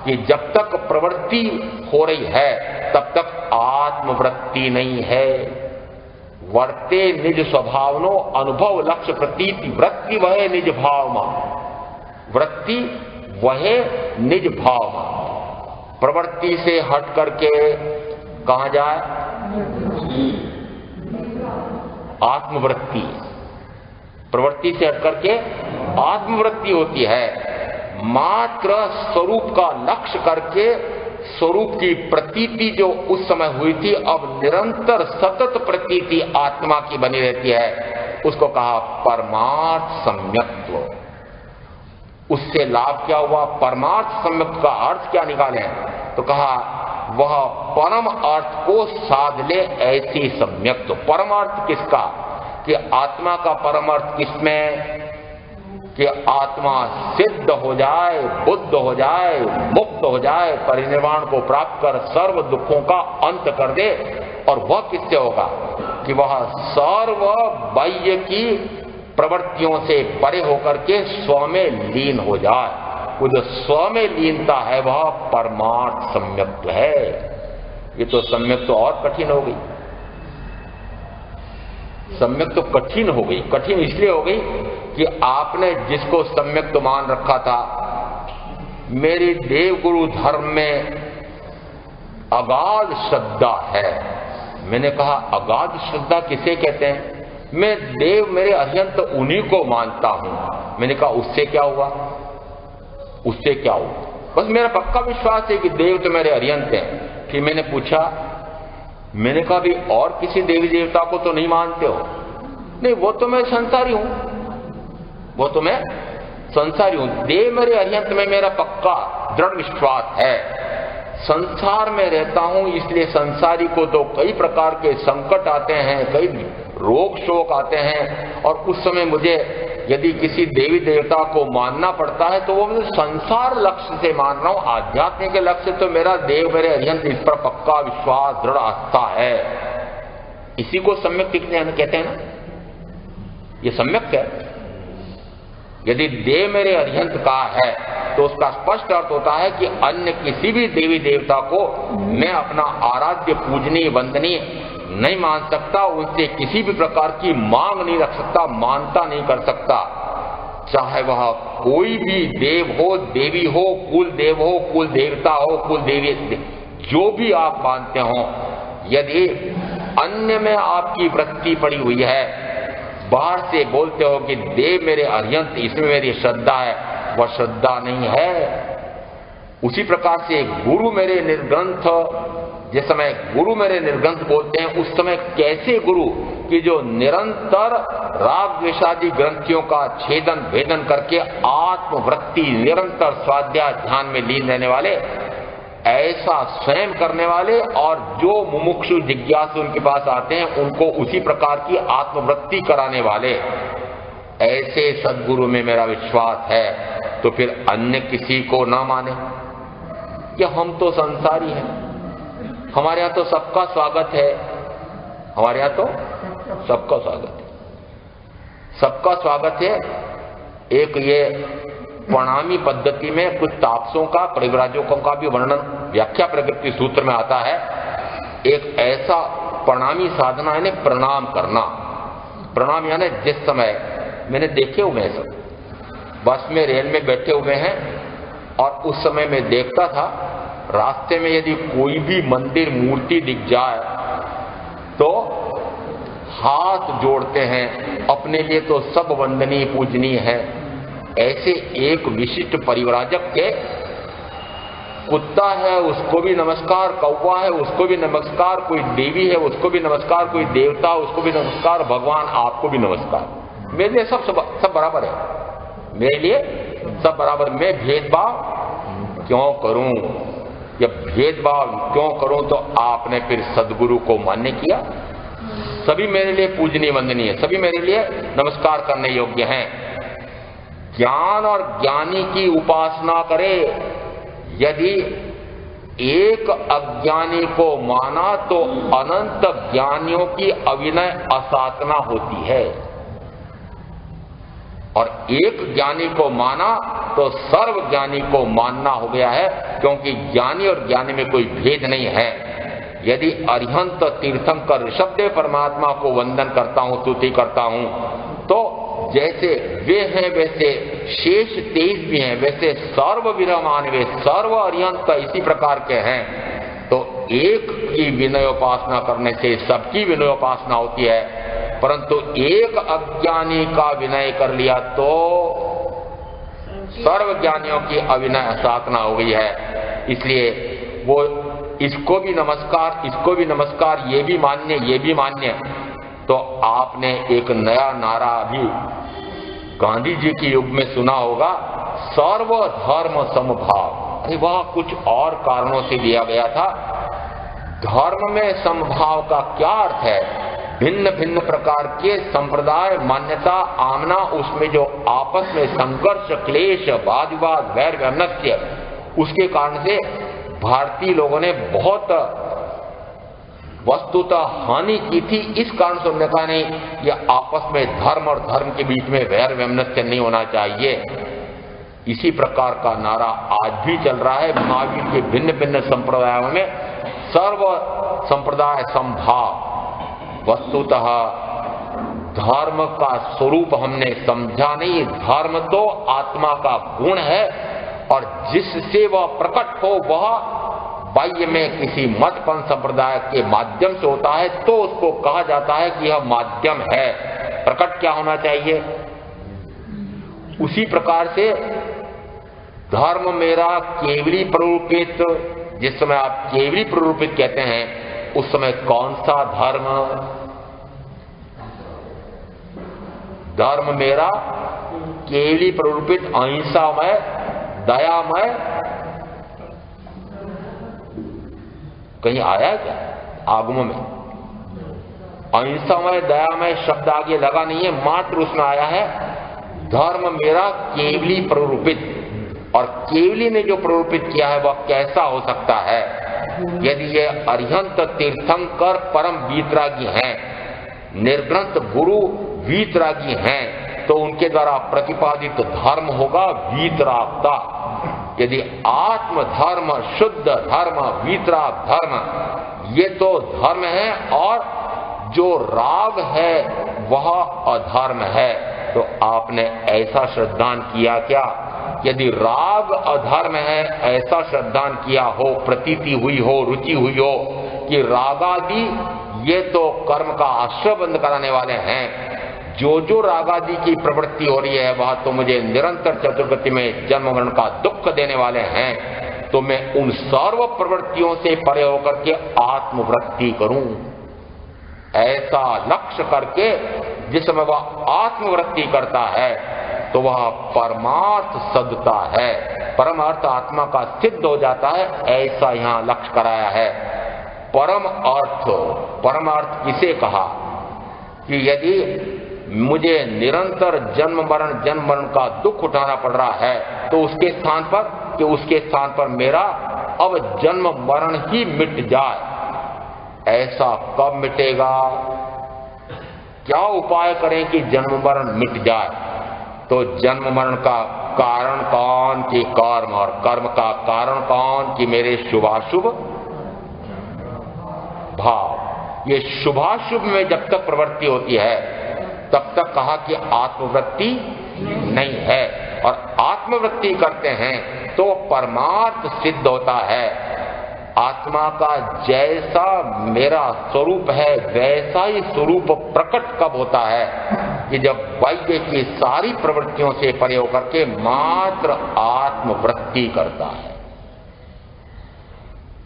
[SPEAKER 1] कि जब तक प्रवृत्ति हो रही है तब तक आत्मवृत्ति नहीं है। वर्ते निज स्वभावनो अनुभव लक्ष्य प्रतीति, वृत्ति वह निज भाव मा, वृत्ति वह निज भाव मा। प्रवृत्ति से हट करके कहां जाए? आत्मवृत्ति। प्रवृत्ति से हट करके आत्मवृत्ति होती है। मात्र स्वरूप का लक्ष्य करके स्वरूप की प्रतीति जो उस समय हुई थी, अब निरंतर सतत प्रतीति आत्मा की बनी रहती है, उसको कहा परमार्थ सम्यक्त्व। उससे लाभ क्या हुआ? परमार्थ सम्यक्त का अर्थ क्या निकाले? तो कहा वह परम अर्थ को साध ले ऐसी सम्यक्त। परम अर्थ किसका? कि आत्मा का परम अर्थ किसमें? कि आत्मा सिद्ध हो जाए, बुद्ध हो जाए, मुक्त हो जाए, परिनिर्वाण को प्राप्त कर सर्व दुखों का अंत कर दे। और वह किससे होगा? कि वह सर्व बाह्य की प्रवृत्तियों से परे होकर के स्व में लीन हो जाए। वो जो स्व में लीनता है वह परमार्थ सम्यक्त है। ये तो सम्यक्त तो और कठिन हो गई। सम्यक्त तो कठिन हो गई। कठिन इसलिए हो गई कि आपने जिसको सम्यक्त मान रखा था, मेरी देवगुरु धर्म में अगाध श्रद्धा है। मैंने कहा अगाध श्रद्धा किसे कहते हैं? मैं देव मेरे अत्यंत उन्हीं को मानता हूं। मैंने कहा उससे क्या हुआ? उससे क्या हुआ? बस मेरा पक्का विश्वास है कि देव तो मेरे अरियंत हैं। कि मैंने पूछा, मैंने कहा भी और किसी देवी देवता को तो नहीं मानते हो? नहीं, वो तो मैं संसारी हूं, वो तो मैं संसारी हूं। देव मेरे अरियंत में मेरा पक्का दृढ़ विश्वास है। संसार में रहता हूं, इसलिए संसारी को तो कई प्रकार के संकट आते हैं, कई रोग शोक आते हैं, और उस समय मुझे यदि किसी देवी देवता को मानना पड़ता है तो वो मुझे संसार लक्ष्य से मान रहा हूं। आध्यात्मिक लक्ष्य तो मेरा देव मेरे अरिहंत, इस पर पक्का विश्वास दृढ़ आस्था है। इसी को सम्यक कहते हैं ना, ये सम्यक है। यदि देव मेरे अरिहंत का है तो उसका स्पष्ट अर्थ होता है कि अन्य किसी भी देवी देवता को मैं अपना आराध्य पूजनीय वंदनीय नहीं मान सकता, उनसे किसी भी प्रकार की मांग नहीं रख सकता, मानता नहीं कर सकता। चाहे वह कोई भी देव हो, देवी हो, कुल देव हो, कुल देवता हो, कुल देवी, जो भी आप मानते हो, यदि अन्य में आपकी वृत्ति पड़ी हुई है, बाहर से बोलते हो कि देव मेरे अरिहंत, इसमें मेरी श्रद्धा है, वह श्रद्धा नहीं है। उसी प्रकार से गुरु मेरे निर्ग्रंथ, जिस समय गुरु मेरे निर्ग्रंथ बोलते हैं, उस समय कैसे गुरु कि जो निरंतर राग द्वेषादि ग्रंथियों का छेदन भेदन करके आत्मवृत्ति निरंतर स्वाध्याय ध्यान में लीन रहने वाले, ऐसा स्वयं करने वाले, और जो मुमुक्षु जिज्ञासु उनके पास आते हैं उनको उसी प्रकार की आत्मवृत्ति कराने वाले, ऐसे सद्गुरु में मेरा विश्वास है। तो फिर अन्य किसी को ना माने। कि हम तो संसारी हैं, हमारे यहाँ तो सबका स्वागत है, हमारे यहाँ तो सबका स्वागत है, सबका स्वागत है। एक ये प्रणामी पद्धति में कुछ तापसों का, परिव्राजकों का भी वर्णन व्याख्या प्रकृति सूत्र में आता है। एक ऐसा प्रणामी साधना है प्रणाम करना। प्रणाम यानी जिस समय मैंने देखे हुए हैं, सब बस में रेल में बैठे हुए हैं, और उस समय मैं देखता था रास्ते में यदि कोई भी मंदिर मूर्ति दिख जाए तो हाथ जोड़ते हैं, अपने लिए तो सब वंदनीय पूजनीय है। ऐसे एक विशिष्ट परिव्राजक थे, कुत्ता है उसको भी नमस्कार, कौवा है उसको भी नमस्कार, कोई देवी है उसको भी नमस्कार, कोई देवता उसको भी नमस्कार, भगवान आपको भी नमस्कार। मेरे लिए सब बराबर है, मेरे लिए सब बराबर। मैं भेदभाव क्यों करूं? जब भेदभाव क्यों करूं तो आपने फिर सदगुरु को मान्य किया। सभी मेरे लिए पूजनीय वंदनीय, सभी मेरे लिए नमस्कार करने योग्य हैं। ज्ञान और ज्ञानी की उपासना करे। यदि एक अज्ञानी को माना तो अनंत ज्ञानियों की अविनय असाधना होती है, और एक ज्ञानी को माना तो सर्व ज्ञानी को मानना हो गया है, क्योंकि ज्ञानी और ज्ञानी में कोई भेद नहीं है। यदि अरिहंत तीर्थंकर ऋषभदेव परमात्मा को वंदन करता हूं, स्तुति करता हूं, तो जैसे वे हैं वैसे शेष 23 भी हैं, वैसे सर्व विरमान वे सर्व अरिहंत इसी प्रकार के हैं। तो एक की विनयोपासना करने से सबकी विनयोपासना होती है, परंतु एक अज्ञानी का विनय कर लिया तो सर्व ज्ञानियों की अविनय साधना हो गई है। इसलिए वो इसको भी नमस्कार, इसको भी नमस्कार, ये भी मान्य, ये भी मान्य। तो आपने एक नया नारा भी गांधी जी के युग में सुना होगा, सर्व धर्म समभाव। अरे वह कुछ और कारणों से दिया गया था। धर्म में समभाव का क्या अर्थ है? भिन्न भिन्न प्रकार के संप्रदाय, मान्यता, आमना, उसमें जो आपस में संघर्ष, क्लेश, वाद विवाद, वैर वैमनस्य, उसके कारण से भारतीय लोगों ने बहुत वस्तुतः हानि की थी। इस कारण से उन्होंने कहा नहीं, यह आपस में धर्म और धर्म के बीच में वैर वैमनस्य नहीं होना चाहिए। इसी प्रकार का नारा आज भी चल रहा है। महावीर के भिन्न भिन्न संप्रदायों में सर्व संप्रदाय समभाव। वस्तुतः धर्म का स्वरूप हमने समझा नहीं। धर्म तो आत्मा का गुण है, और जिससे वह प्रकट हो वह बाह्य में किसी मतपन संप्रदाय के माध्यम से होता है, तो उसको कहा जाता है कि यह माध्यम है। प्रकट क्या होना चाहिए? उसी प्रकार से धर्म मेरा केवली प्ररूपित, जिस समय आप केवली प्ररूपित कहते हैं, उस समय कौन सा धर्म? धर्म मेरा केवली प्ररूपित, अहिंसामय, दयामय, कहीं आया क्या आगमों में? अहिंसामय, दयामय शब्द आगे लगा नहीं है, मात्र उसमें आया है धर्म मेरा केवली प्ररूपित। और केवली ने जो प्ररूपित किया है वह कैसा हो सकता है? यदि ये अरिहंत तीर्थंकर परम वीतरागी हैं, निर्ग्रंथ गुरु वीतरागी हैं, तो उनके द्वारा प्रतिपादित धर्म होगा वीतरागता। यदि आत्म धर्म, शुद्ध धर्म, वीतराग धर्म, ये तो धर्म है, और जो राग है वह अधर्म है। तो आपने ऐसा श्रद्धान किया क्या? यदि राग अधर्म है, ऐसा श्रद्धान किया हो, प्रतीति हुई हो, रुचि हुई हो कि रागादि ये तो कर्म का आश्रय बंद कराने वाले हैं, जो रागादि की प्रवृत्ति हो रही है वह तो मुझे निरंतर चतुर्गति में जन्म मरण का दुख देने वाले हैं, तो मैं उन सर्व प्रवृत्तियों से परे होकर के आत्मवृत्ति करूं। ऐसा लक्ष्य करके जिस समय वह आत्मवृत्ति करता है तो वह परमार्थ सदता है, परमार्थ आत्मा का सिद्ध हो जाता है। ऐसा यहाँ लक्ष्य कराया है। परम अर्थ किसे कहा? कि यदि मुझे निरंतर जन्म मरण का दुख उठाना पड़ रहा है, तो उसके स्थान पर मेरा अब जन्म मरण ही मिट जाए। ऐसा कब मिटेगा? क्या उपाय करें कि जन्म मरण मिट जाए? तो जन्म मरण का कारण कौन? कि कर्म, और कर्म का कारण कौन? कि मेरे शुभाशुभ भाव। ये शुभाशुभ में जब तक प्रवृत्ति होती है तब तक कहा कि आत्मवृत्ति नहीं है, और आत्मवृत्ति करते हैं तो परमार्थ सिद्ध होता है। आत्मा का जैसा मेरा स्वरूप है वैसा ही स्वरूप प्रकट कब होता है? कि जब बाह्य की सारी प्रवृत्तियों से परे होकर के मात्र आत्मवृत्ति करता है।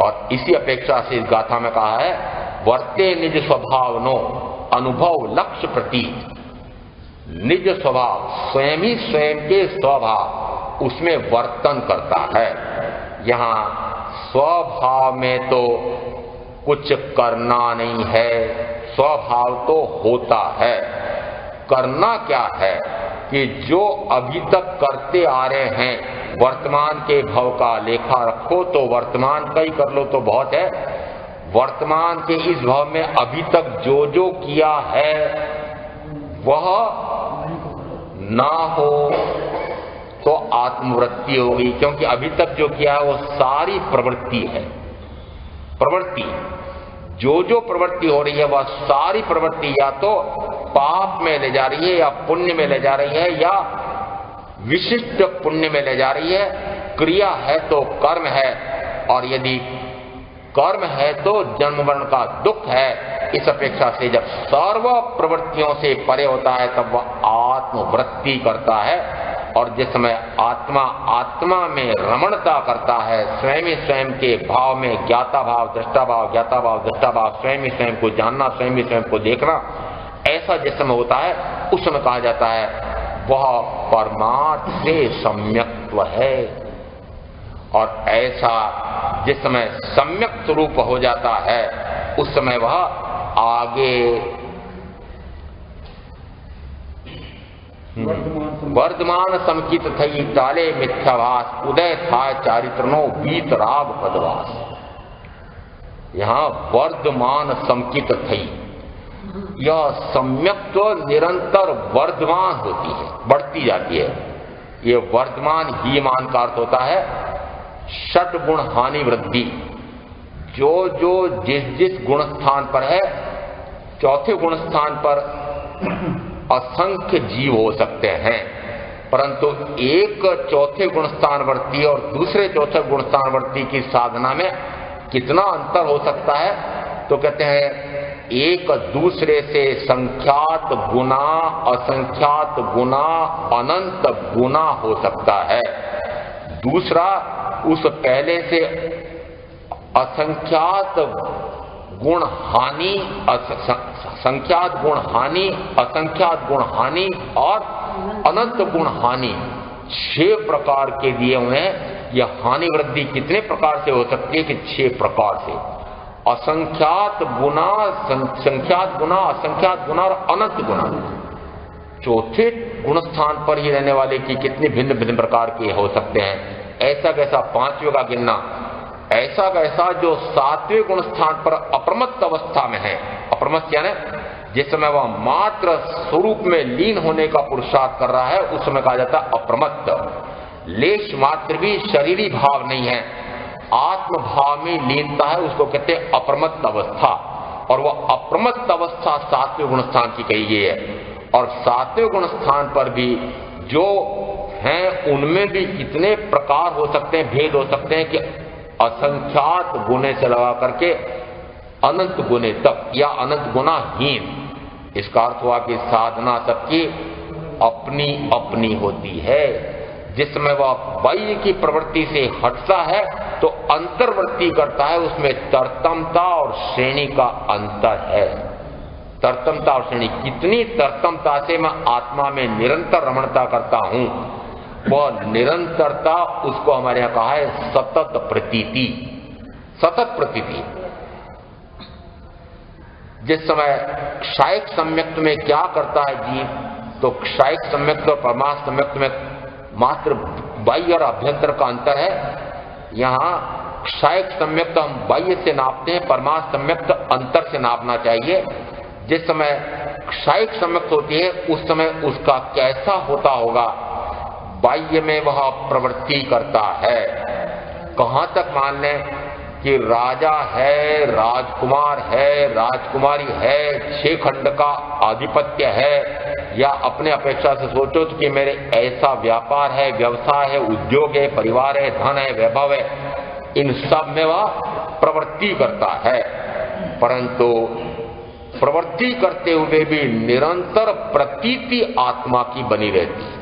[SPEAKER 1] और इसी अपेक्षा से इस गाथा में कहा है, वर्ते निज स्वभाव नो अनुभव लक्ष्य प्रति। निज स्वभाव, स्वयं ही स्वयं के स्वभाव उसमें वर्तन करता है। यहां स्वभाव में तो कुछ करना नहीं है, स्वभाव तो होता है। करना क्या है कि जो अभी तक करते आ रहे हैं, वर्तमान के भव का लेखा रखो तो वर्तमान का ही कर लो तो बहुत है। वर्तमान के इस भव में अभी तक जो जो किया है वह ना हो तो आत्मवृत्ति होगी, क्योंकि अभी तक जो किया है वो सारी प्रवृत्ति है। प्रवृत्ति, जो जो प्रवृत्ति हो रही है वह सारी प्रवृत्ति या तो पाप में ले जा रही है या पुण्य में ले जा रही है या विशिष्ट पुण्य में ले जा रही है। क्रिया है तो कर्म है, और यदि कर्म है तो जन्म मरण का दुख है। इस अपेक्षा से जब सर्व प्रवृत्तियों से परे होता है तब वह आत्मवृत्ति करता है, और जिस समय आत्मा में रमणता करता है, स्वयं ही स्वयं के भाव में ज्ञाता भाव, दृष्टा भाव, ज्ञाता भाव, दृष्टा भाव, स्वयं ही स्वयं को जानना, स्वयं ही स्वयं को देखना, ऐसा जिस समय होता है उस समय कहा जाता है वह परमार्थ से सम्यक्त्व है। और ऐसा जिस समय सम्यक स्वरूप हो जाता है उस समय वह आगे वर्धमान समकित थई टाले मिथ्याभास, उदय था चारित्रनो बीत राग पदवास। यहां वर्धमान समकित थई, यह सम्यक्त्व निरंतर वर्धमान होती है, बढ़ती जाती है। ये वर्धमान ही मान का अर्थ होता है षट गुण हानि वृद्धि। जो जो जिस जिस गुण स्थान पर है, चौथे गुण स्थान पर असंख्य जीव हो सकते हैं, परंतु एक चौथे गुण स्थानवर्ती और दूसरे चौथे गुण स्थानवर्ती की साधना में कितना अंतर हो सकता है, तो कहते हैं एक दूसरे से संख्यात गुना, असंख्यात गुना, अनंत गुना हो सकता है। दूसरा उस पहले से असंख्यात गुण हानि, संख्यात गुण हानि, असंख्यात गुण हानि और अनंत गुण हानि, 6 प्रकार के दिए हुए हैं। यह हानि वृद्धि कितने प्रकार से हो सकती है कि 6 प्रकार से, असंख्यात गुना, संख्यात गुना, असंख्यात गुना और अनंत गुना। चौथे गुण स्थान पर ही रहने वाले की कितने भिन्न भिन्न प्रकार के हो सकते हैं। ऐसा कैसा 5वें का गिनना, ऐसा कैसा जो 7वें गुण स्थान पर अप्रमत्त अवस्था में है। अप्रमत्त यानी जिस समय वह मात्र स्वरूप में लीन होने का पुरुषार्थ कर रहा है उस समय कहा जाता है अप्रमत्त। लेश मात्र भी शरीरी भाव नहीं है, आत्म भाव में लीनता है, उसको कहते हैं अप्रमत्त अवस्था। और वह अप्रमत्त अवस्था 7वें गुण स्थान की कही गई है। और 7वें गुण स्थान पर भी जो हैं उनमें भी कितने प्रकार हो सकते हैं, भेद हो सकते हैं कि असंख्यात गुणे से लगा करके अनंत गुणे तक या अनंत गुणाहीन। इसका अर्थ हुआ कि साधना सबकी अपनी अपनी होती है। जिसमें वह बाह्य की प्रवृत्ति से हटता है तो अंतर्वृत्ति करता है, उसमें तरतमता और श्रेणी का अंतर है। तरतमता और श्रेणी, कितनी तरतमता से मैं आत्मा में निरंतर रमणता करता हूं, वह निरंतरता उसको हमारे यहां कहा है सतत प्रतीति। सतत प्रतीति। जिस समय क्षायिक सम्यक्त में क्या करता है जीव, तो क्षायिक सम्यक्त और परमार्थ सम्यक्त में मात्र बाह्य और अभ्यंतर का अंतर है। यहां क्षायिक सम्यक्त हम बाह्य से नापते हैं, परमार्थ सम्यक्त अंतर से नापना चाहिए। जिस समय क्षायिक सम्यक्त होती है उस समय उसका कैसा होता होगा, बाह्य में वह प्रवृत्ति करता है। कहां तक मान लें कि राजा है, राजकुमार है, राजकुमारी है, 6 खंड का आधिपत्य है, या अपने अपेक्षा से सोचो तो कि मेरे ऐसा व्यापार है, व्यवसाय है, उद्योग है, परिवार है, धन है, वैभव है, इन सब में वह प्रवृत्ति करता है। परंतु प्रवृत्ति करते हुए भी निरंतर प्रतीति आत्मा की बनी रहती है।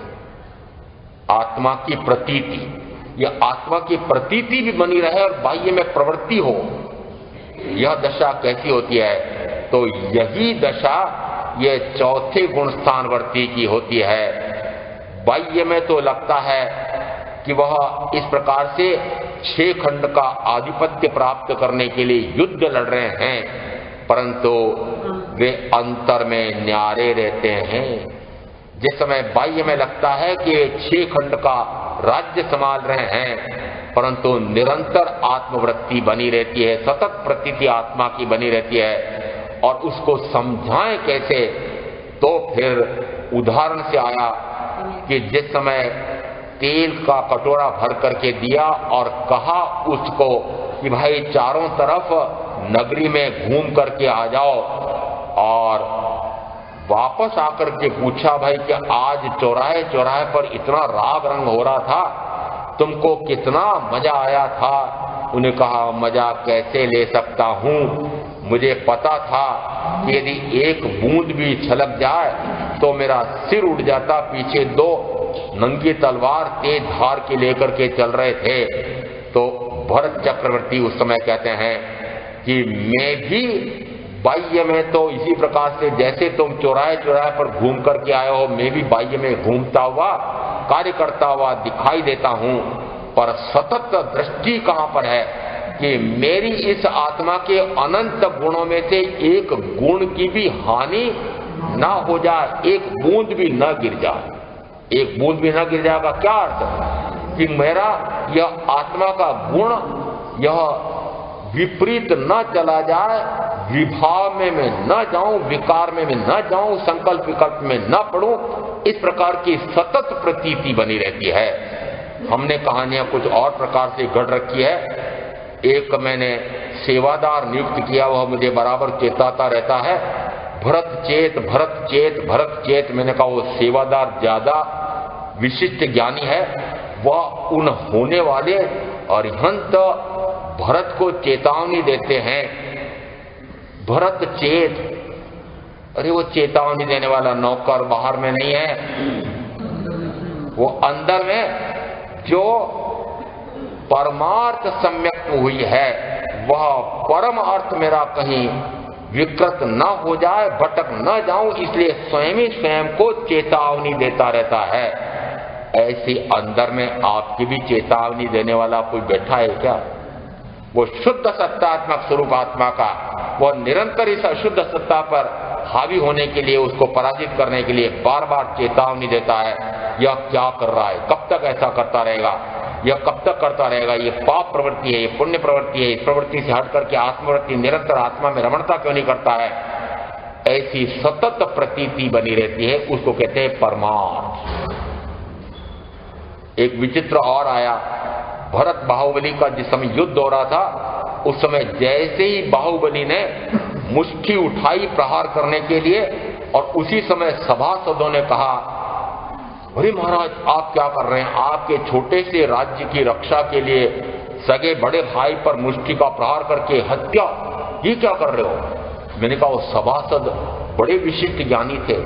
[SPEAKER 1] आत्मा की प्रतीति यह आत्मा की प्रतीति भी बनी रहे और बाह्य में प्रवृत्ति हो, यह दशा कैसी होती है? तो यही दशा ये चौथे गुण स्थानवर्ती की होती है। बाह्य में तो लगता है कि वह इस प्रकार से 6 खंड का आधिपत्य प्राप्त करने के लिए युद्ध लड़ रहे हैं, परंतु वे अंतर में न्यारे रहते हैं। जिस समय बाह्य में लगता है कि वे 6 खंड का राज्य संभाल रहे हैं, परंतु निरंतर आत्मवृत्ति बनी रहती है, सतत प्रतीति आत्मा की बनी रहती है। और उसको समझाएं कैसे? तो फिर उदाहरण से आया कि जिस समय तेल का कटोरा भर करके दिया और कहा उसको कि भाई चारों तरफ नगरी में घूम करके आ जाओ, और वापस आकर के पूछा भाई कि आज चौराहे चौराहे पर इतना राग रंग हो रहा था, तुमको कितना मजा आया था? उन्हें कहा मजा कैसे ले सकता हूं, मुझे पता था कि यदि एक बूंद भी छलक जाए तो मेरा सिर उड़ जाता। पीछे 2 नंगी तलवार तेज धार के लेकर के चल रहे थे। तो भरत चक्रवर्ती उस समय कहते हैं कि मैं भी बाह्य में तो इसी प्रकार से जैसे तुम चौराहे चौराहे पर घूम करके आए हो, मैं भी बाह्य में घूमता हुआ कार्य करता हुआ दिखाई देता हूं, पर सतत दृष्टि कहां पर है कि मेरी इस आत्मा के अनंत गुणों में से एक गुण की भी हानि ना हो जाए, एक बूंद भी न गिर जाए। एक बूंद भी न गिर जाएगा क्या अर्थ? कि मेरा यह आत्मा का गुण यह विपरीत न चला जाए, विभाव में मैं न जाऊं, विकार में मैं न जाऊं, संकल्प विकल्प में न पड़ूं। इस प्रकार की सतत प्रतीति बनी रहती है। हमने कहानियां कुछ और प्रकार से गढ़ रखी है। एक मैंने सेवादार नियुक्त किया, वह मुझे बराबर चेताता रहता है, भरत चेत भरत चेत भरत चेत। मैंने कहा वो सेवादार ज्यादा विशिष्ट ज्ञानी है, वह उन होने वाले अरिहंत भरत को चेतावनी देते हैं, भरत चेत। अरे वो चेतावनी देने वाला नौकर बाहर में नहीं है, वो अंदर में जो परमार्थ सम्यक हुई है, वह परम अर्थ मेरा कहीं विकृत न हो जाए, भटक न जाऊं, इसलिए स्वयं ही स्वयं को चेतावनी देता रहता है। ऐसी अंदर में आपकी भी चेतावनी देने वाला कोई बैठा है क्या? वो शुद्ध सत्तात्मक स्वरूप आत्मा का वह निरंतर इस अशुद्ध सत्ता पर हावी होने के लिए, उसको पराजित करने के लिए बार बार चेतावनी देता है। यह क्या कर रहा है? कब तक ऐसा करता रहेगा? यह कब तक करता रहेगा? ये पाप प्रवृत्ति है, ये पुण्य प्रवृत्ति है। इस प्रवृत्ति से हट करके आत्मवृत्ति निरंतर आत्मा में रमणता क्यों नहीं करता है? ऐसी सतत प्रतीति बनी रहती है, उसको कहते हैं परमार्थ। एक विचित्र और आया, भरत बाहुबली का जिस समय युद्ध हो रहा था, उस समय जैसे ही बाहुबली ने मुट्ठी उठाई प्रहार करने के लिए, और उसी समय सभासदों ने कहा, अरे महाराज आप क्या कर रहे हैं? आपके छोटे से राज्य की रक्षा के लिए सगे बड़े भाई पर मुट्ठी का प्रहार करके हत्या, ये क्या कर रहे हो? मैंने कहा वो सभासद बड़े विशिष्ट ज्ञानी थे,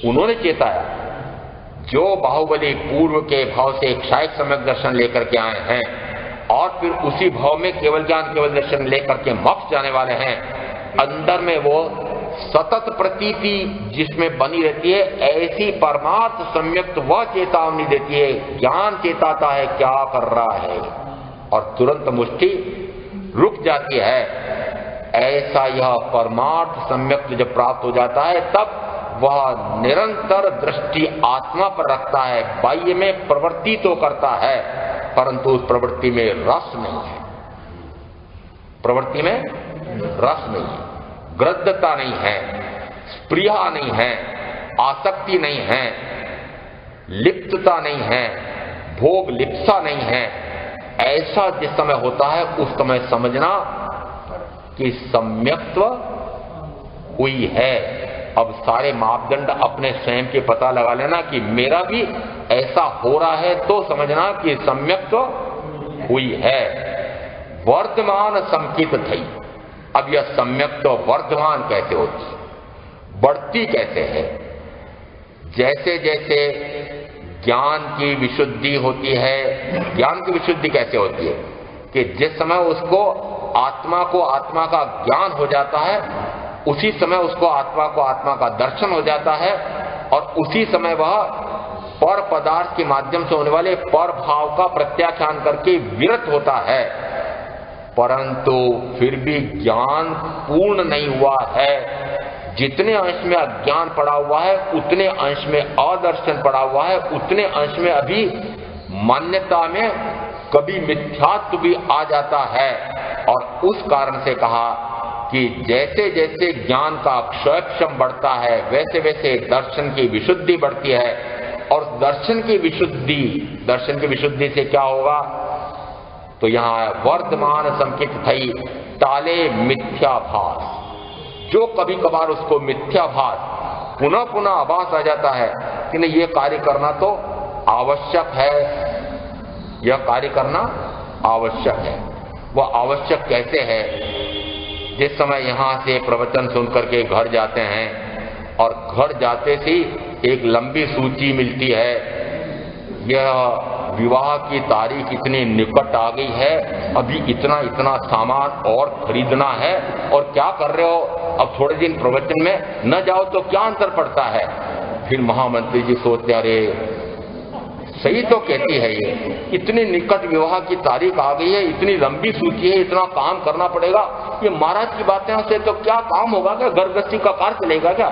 [SPEAKER 1] उन्होंने चेताया। जो बाहुबली पूर्व के भाव से एक शायक सम्यक दर्शन लेकर के आए हैं और फिर उसी भाव में केवल ज्ञान केवल दर्शन लेकर के मोक्ष जाने वाले हैं, अंदर में वो सतत प्रतीति जिसमें बनी रहती है, ऐसी परमार्थ सम्यक वह चेतावनी देती है, ज्ञान चेताता है क्या कर रहा है, और तुरंत मुट्ठी रुक जाती है। ऐसा यह परमार्थ सम्यक जब प्राप्त हो जाता है, तब वह निरंतर दृष्टि आत्मा पर रखता है। बाह्य में प्रवृत्ति तो करता है, परंतु उस प्रवृत्ति में रस नहीं है, प्रवृत्ति में रस नहीं है, ग्रद्धता नहीं है, स्प्रिया नहीं है, आसक्ति नहीं है, लिप्तता नहीं है, भोग लिप्सा नहीं है। ऐसा जिस समय होता है उस समय समझना कि सम्यक्त्व हुई है। अब सारे मापदंड अपने स्वयं के पता लगा लेना कि मेरा भी ऐसा हो रहा है, तो समझना कि सम्यक्त्व हुई है। वर्तमान संकित थी। अब यह सम्यक्त्व वर्धमान कैसे होती, बढ़ती कैसे है? जैसे जैसे ज्ञान की विशुद्धि होती है। ज्ञान की विशुद्धि कैसे होती है कि जिस समय उसको आत्मा का ज्ञान हो जाता है, उसी समय उसको आत्मा का दर्शन हो जाता है, और उसी समय वह पर पदार्थ के माध्यम से होने वाले पर भाव का प्रत्याख्यान करके विरत होता है। परंतु फिर भी ज्ञान पूर्ण नहीं हुआ है। जितने अंश में अज्ञान पड़ा हुआ है, उतने अंश में अदर्शन पड़ा हुआ है, उतने अंश में अभी मान्यता में कभी मिथ्यात्व भी आ जाता है। और उस कारण से कहा कि जैसे जैसे ज्ञान का क्षयक्षम बढ़ता है, वैसे वैसे दर्शन की विशुद्धि बढ़ती है। और दर्शन की विशुद्धि से क्या होगा? तो यहां वर्तमान संकित थई टाले मिथ्याभास। जो कभी कभार उसको मिथ्याभास पुनः पुनः आभास आ जाता है कि नहीं, ये कार्य करना तो आवश्यक है, यह कार्य करना आवश्यक है। वह आवश्यक कैसे है? जिस समय यहां से प्रवचन सुनकर के घर जाते हैं और घर जाते से एक लंबी सूची मिलती है, यह विवाह की तारीख इतनी निकट आ गई है, अभी इतना इतना सामान और खरीदना है, और क्या कर रहे हो? अब थोड़े दिन प्रवचन में न जाओ तो क्या अंतर पड़ता है? फिर महामंत्री जी सोचते, अरे सही तो कहती है, ये इतनी निकट विवाह की तारीख आ गई है, इतनी लंबी सूची है, इतना काम करना पड़ेगा, ये महाराज की बातें से तो क्या काम होगा? क्या घर गृहस्थी का कार्य चलेगा क्या?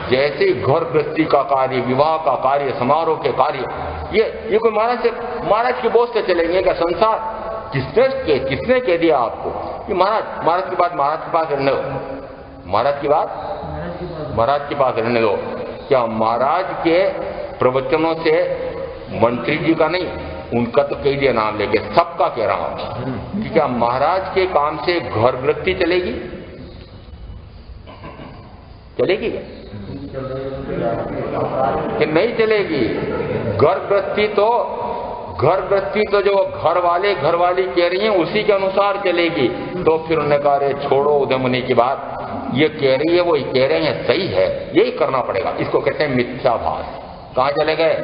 [SPEAKER 1] जैसे घर गृहस्थी का कार्य, विवाह का कार्य, समारोह के कार्य, ये कोई महाराज के बोझ से चलेंगे क्या? संसार किसने कह दिया आपको कि महाराज की बात महाराज के पास रहने दो, महाराज के पास रहने दो? क्या महाराज के प्रवचनों से मंत्री जी का नहीं, उनका तो कह दिया नाम लेके, सबका कह रहा हूं कि क्या महाराज के काम से घर गृहस्थी चलेगी कि नहीं चलेगी? घर गृहस्थी तो जो घर वाली कह रही है उसी के अनुसार चलेगी। तो फिर उन्होंने कहा, अरे छोड़ो उदय मुनि की बात, ये कह रही है वो कह रहे हैं, सही है, यही करना पड़ेगा। इसको कहते हैं मिथ्याभास। कहां चले गए?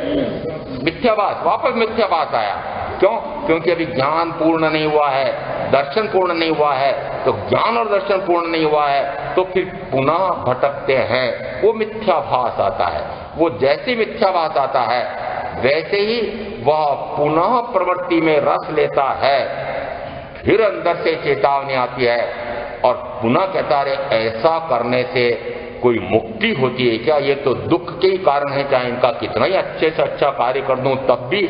[SPEAKER 1] मिथ्याभास, वापस मिथ्याभास आया। क्यों? क्योंकि अभी ज्ञान पूर्ण नहीं हुआ है, दर्शन पूर्ण नहीं हुआ है। तो ज्ञान और दर्शन पूर्ण नहीं हुआ है तो फिर पुनः भटकते हैं, वो मिथ्याभास आता है। वो जैसे मिथ्याभास आता है वैसे ही वह पुनः प्रवृत्ति में रस लेता है। फिर अंदर से चेतावनी आती है और पुनः कहता है, ऐसा करने से कोई मुक्ति होती है क्या? ये तो दुख के ही कारण है, चाहे इनका कितना ही अच्छे से अच्छा कार्य कर दूं तब भी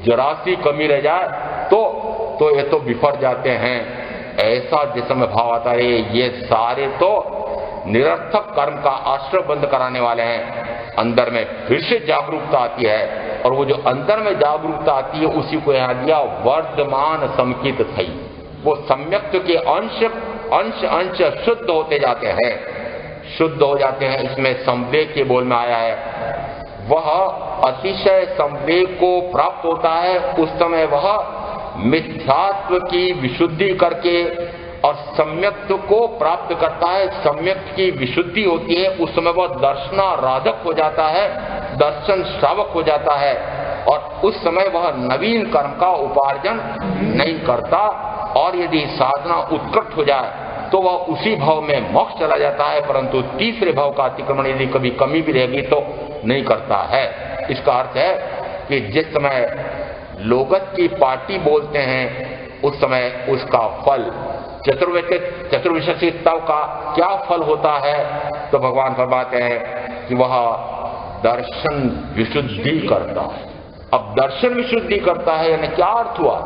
[SPEAKER 1] जरा सी कमी रह जाए तो ये तो विफर जाते हैं। ऐसा जिस समय भाव आता है, ये सारे तो निरर्थक कर्म का आश्रय बंद कराने वाले हैं। अंदर में फिर से जागरूकता आती है, और वो जो अंदर में जागरूकता आती है उसी को यहां दिया वर्तमान संकित थई। वो सम्यक्त के अंश शुद्ध होते जाते हैं, शुद्ध हो जाते हैं। इसमें संवेग के बोल में आया है, वह अतिशय संवेग को प्राप्त होता है। उस समय वह मिथ्यात्व की विशुद्धि करके और सम्यक्त को प्राप्त करता है। सम्यक्त की विशुद्धि होती है, उस समय वह दर्शनाराधक हो जाता है, दर्शन श्रावक हो जाता है, और उस समय वह नवीन कर्म का उपार्जन नहीं करता। और यदि साधना उत्कृष्ट हो जाए तो वह उसी भाव में मोक्ष चला जाता है, परंतु तीसरे भाव का अतिक्रमण यदि कभी कमी भी रहेगी तो नहीं करता है। इसका अर्थ है कि जिस समय लोगत की पार्टी बोलते हैं उस समय उसका फल चतुर्विशेषी तव का क्या फल होता है? तो भगवान फरमाते हैं कि वह दर्शन विशुद्धि करता है। अब दर्शन विशुद्धि करता है यानी क्या अर्थ हुआ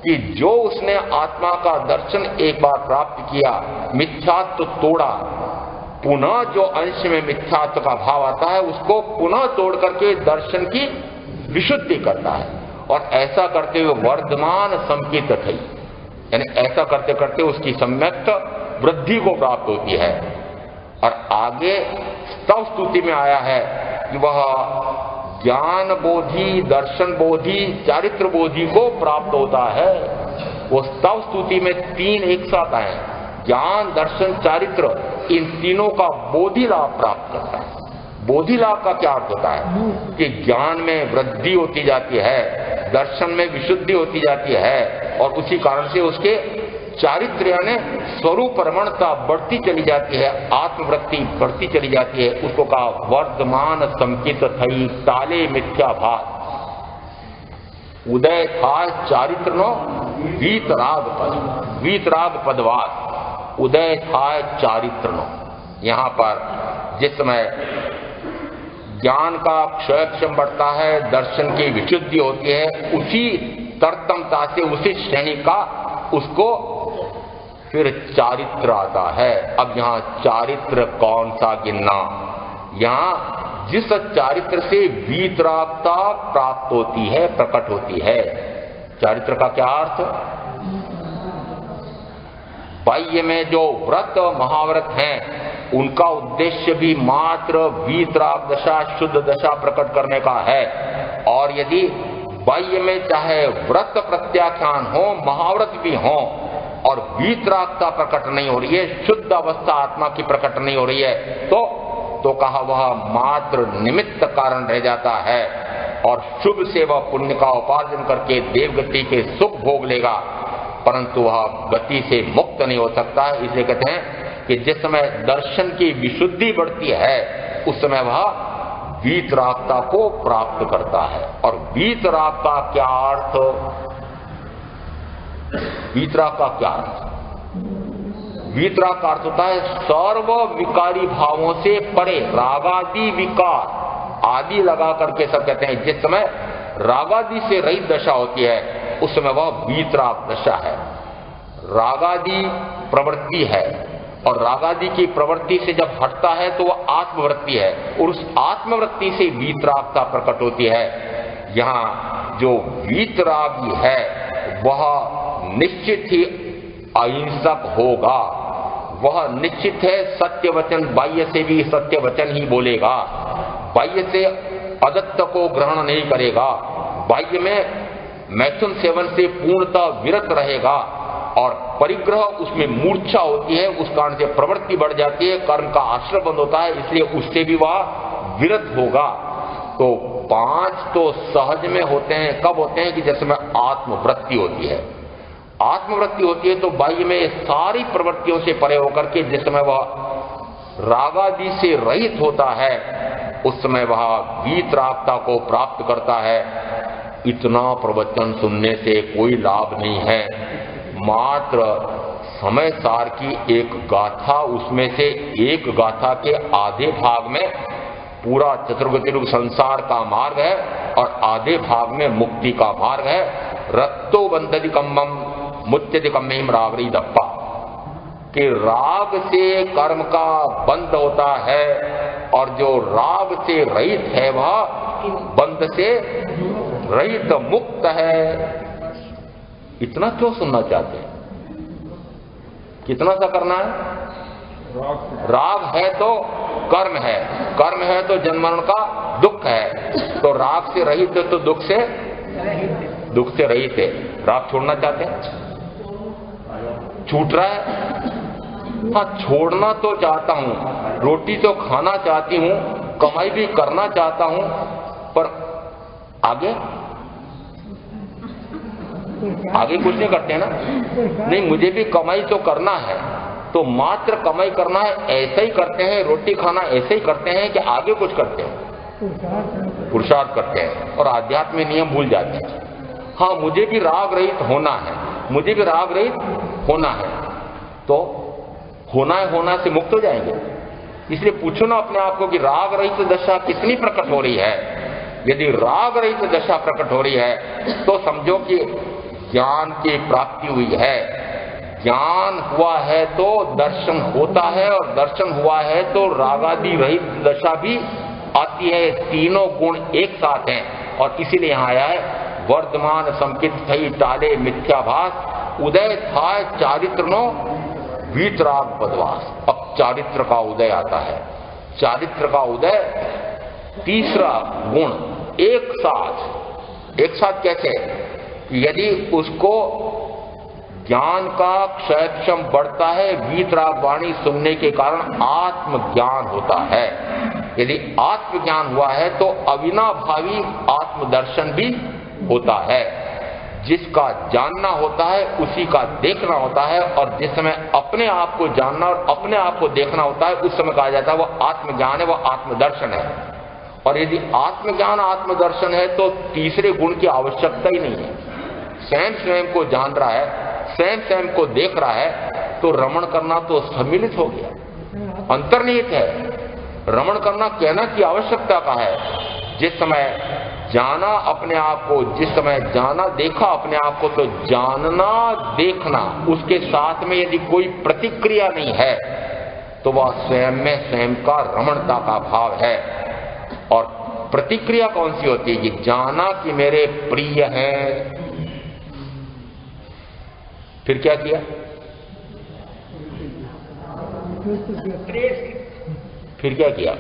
[SPEAKER 1] कि जो उसने आत्मा का दर्शन एक बार प्राप्त किया, मिथ्यात्व तोड़ा, पुनः जो अंश में मिथ्यात्व का भाव आता है उसको पुनः तोड़ करके दर्शन की विशुद्धि करता है। और ऐसा करते हुए वर्धमान संकित थई, यानी ऐसा करते करते उसकी सम्यक्त वृद्धि को प्राप्त होती है। और आगे स्तव स्तुति में आया है कि वह ज्ञान बोधि, दर्शन बोधि, चारित्र बोधि को प्राप्त होता है। वो स्तव स्तुति में तीन एक साथ आए, ज्ञान, दर्शन, चारित्र, इन तीनों का बोधि लाभ प्राप्त करता है। बोधि लाभ का क्या अर्थ होता है कि ज्ञान में वृद्धि होती जाती है, दर्शन में विशुद्धि होती जाती है और उसी कारण से उसके चारित्र यानी स्वरूप प्रवणता बढ़ती चली जाती है, आत्मवृत्ति बढ़ती चली जाती है। उसको कहा वर्धमान संकित थई ताले मिथ्याभास उदय था चारित्र नो वीतराग पदवास उदय था चारित्र नो। यहां पर जिस समय ज्ञान का क्षयक्षम बढ़ता है, दर्शन की विशुद्धि होती है, उसी तरतमता से उसी श्रेणी का उसको फिर चारित्र आता है। अब यहां चारित्र कौन सा गिनना, यहां जिस चारित्र से वीतरागता प्राप्त होती है, प्रकट होती है। चारित्र का क्या अर्थ? बाह्य में जो व्रत महाव्रत हैं उनका उद्देश्य भी मात्र वीतराग दशा शुद्ध दशा प्रकट करने का है। और यदि बाह्य में चाहे व्रत प्रत्याख्यान हो, महाव्रत भी हो और वीतरागता प्रकट नहीं हो रही है, शुद्ध अवस्था आत्मा की प्रकट नहीं हो रही है, तो कहा वह मात्र निमित्त कारण रह जाता है और शुभ से वह पुण्य का उपार्जन करके देवगति के सुख भोग लेगा, परंतु वह गति से मुक्त नहीं हो सकता है। इसलिए कहते हैं कि जिस समय दर्शन की विशुद्धि बढ़ती है उस समय वह वीतरागता को प्राप्त करता है। और वीतराग का क्या अर्थ? वीतराग का क्या अर्थ? वीतराग का अर्थ होता है सर्व विकारी भावों से परे, रागादि विकार आदि लगा करके सब कहते हैं जिस समय रागादि से रहित दशा होती है उस समय वह वीतराग दशा है। रागादि प्रवृत्ति है और रागादि की प्रवृत्ति से जब हटता है तो वह आत्मवृत्ति है और उस आत्मवृत्ति से वीतरागता प्रकट होती है। यहाँ जो वीतरागी है वह निश्चित ही अहिंसक होगा, वह निश्चित है सत्य वचन, बाह्य से भी सत्य वचन ही बोलेगा, बाह्य से अदत्त को ग्रहण नहीं करेगा, बाह्य में मैथुन सेवन से पूर्णतः विरत रहेगा और परिग्रह उसमें मूर्छा होती है, उस कारण से प्रवृत्ति बढ़ जाती है, कर्म का आश्रय बंद होता है, इसलिए उससे भी वह विरत होगा। तो 5 तो सहज में होते हैं, कब होते हैं कि जिसमें आत्मवृत्ति होती है। आत्मवृत्ति होती है तो बाह्य में सारी प्रवृत्तियों से परे होकर के जिस समय वह रागादि से रहित होता है उस समय वह वीतरागता को प्राप्त करता है। इतना प्रवचन सुनने से कोई लाभ नहीं है, मात्र समय सार की एक गाथा, उसमें से एक गाथा के आधे भाग में पूरा चतुर्गतिरुग संसार का मार्ग है और आधे भाग में मुक्ति का मार्ग है। रत्तो बंधति कम्मम मुच्यति कम्मेम रावरी दप्पा, कि राग से कर्म का बंध होता है और जो राग से रहित है वह बंध से रहित मुक्त है। इतना क्यों सुनना चाहते हैं? कितना सा करना है? राग है तो कर्म है, कर्म है तो जन्म मरण का दुख है, तो राग से रहित है तो दुख से रहित है। राग छोड़ना चाहते हैं? छूट रहा है? हाँ, छोड़ना तो चाहता हूं, रोटी तो खाना चाहती हूं, कमाई भी करना चाहता हूं, पर आगे कुछ नहीं करते हैं ना? नहीं, मुझे भी कमाई तो करना है, तो मात्र कमाई करना है ऐसा ही करते हैं, रोटी खाना ऐसे ही करते हैं कि आगे कुछ करते हैं, पुरुषार्थ करते हैं और आध्यात्म में नियम भूल जाते हैं। हाँ, मुझे भी राग रहित होना है, मुझे भी राग रहित होना है, तो होना से मुक्त हो जाएंगे। इसलिए पूछो ना अपने आप को कि राग रहित दशा कितनी प्रकट हो रही है। यदि राग रहित दशा प्रकट हो रही है तो समझो कि ज्ञान की प्राप्ति हुई है। ज्ञान हुआ है तो दर्शन होता है और दर्शन हुआ है तो रागादि रहित दशा भी आती है। तीनों गुण एक साथ हैं और इसीलिए यहां आया है वर्धमान संकित थई टाले मिथ्याभास उदय था चारित्र नो वीतराग पदवास। अब चारित्र का उदय आता है। चारित्र का उदय तीसरा गुण एक साथ कैसे? यदि उसको ज्ञान का क्षयक्षम बढ़ता है, वीतराग वाणी सुनने के कारण आत्मज्ञान होता है। यदि आत्मज्ञान हुआ है तो अविनाभावी आत्मदर्शन भी होता है। जिसका जानना होता है उसी का देखना होता है, और जिस समय अपने आप को जानना और अपने आप को देखना होता है उस समय कहा जाता है वो आत्मज्ञान है, वो आत्मदर्शन है। और यदि आत्मज्ञान आत्मदर्शन है तो तीसरे गुण की आवश्यकता ही नहीं है। स्वयं स्वयं को जान रहा है, स्वयं स्वयं को देख रहा है, तो रमण करना तो सम्मिलित हो गया, अंतर्निहित है। रमण करना कहना की आवश्यकता का है। जिस समय जाना अपने आप को, जिस समय जाना देखा अपने आप को, तो जानना देखना उसके साथ में यदि कोई प्रतिक्रिया नहीं है तो वह स्वयं में स्वयं का रमणता का भाव है। और प्रतिक्रिया कौन सी होती है कि जाना कि मेरे प्रिय हैं, फिर क्या किया? फिर क्या किया?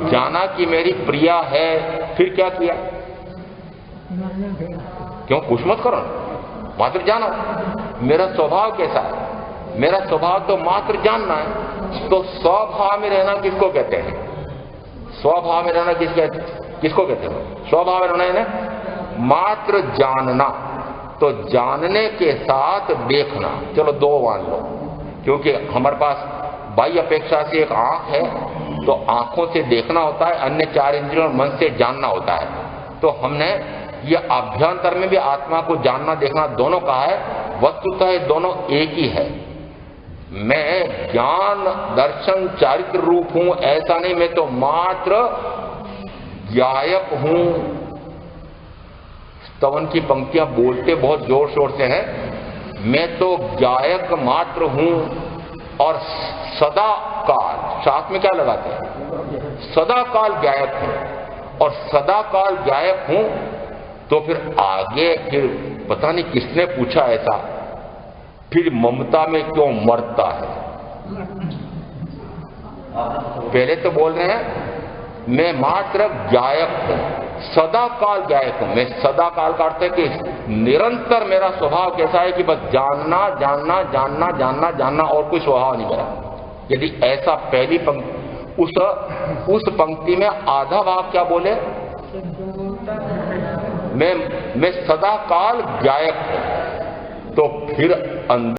[SPEAKER 1] जाना कि मेरी प्रिया है, फिर क्या किया? क्यों? कुछ मत करो, मात्र जाना। मेरा स्वभाव कैसा है? मेरा स्वभाव तो मात्र जानना है। तो स्वभाव में रहना किसको कहते हैं? स्वभाव में रहना किसको कहते हैं? स्वभाव में रहना है ना मात्र जानना। तो जानने के साथ देखना, चलो दो मान लो, क्योंकि हमारे पास बाह्य अपेक्षा से एक आंख है, तो आंखों से देखना होता है, अन्य चार इंद्रियों और मन से जानना होता है। तो हमने ये अभ्यंतर में भी आत्मा को जानना देखना दोनों कहा है। वस्तुतः ये दोनों एक ही है। मैं ज्ञान दर्शन चारित्र रूप हूं ऐसा नहीं, मैं तो मात्र गायक हूं। स्तवन की पंक्तियां बोलते बहुत जोर शोर से हैं। मैं तो गायक मात्र हूं और सदा काल, साथ में क्या लगाते हैं? सदा काल गायक हूं। और सदा काल गायक हूं तो फिर आगे फिर पता नहीं किसने पूछा ऐसा, फिर ममता में क्यों मरता है? पहले तो बोल रहे हैं मैं मात्र गायक हूं, सदा काल गायक हूं। मैं सदा काल का अर्थ है कि निरंतर मेरा स्वभाव कैसा है कि बस जानना जानना जानना जानना जानना, और कोई स्वभाव नहीं मेरा। यदि ऐसा पहली पंक्ति उस पंक्ति में आधा भाग क्या बोले? मैं सदा काल गायक हूं। तो फिर अंदर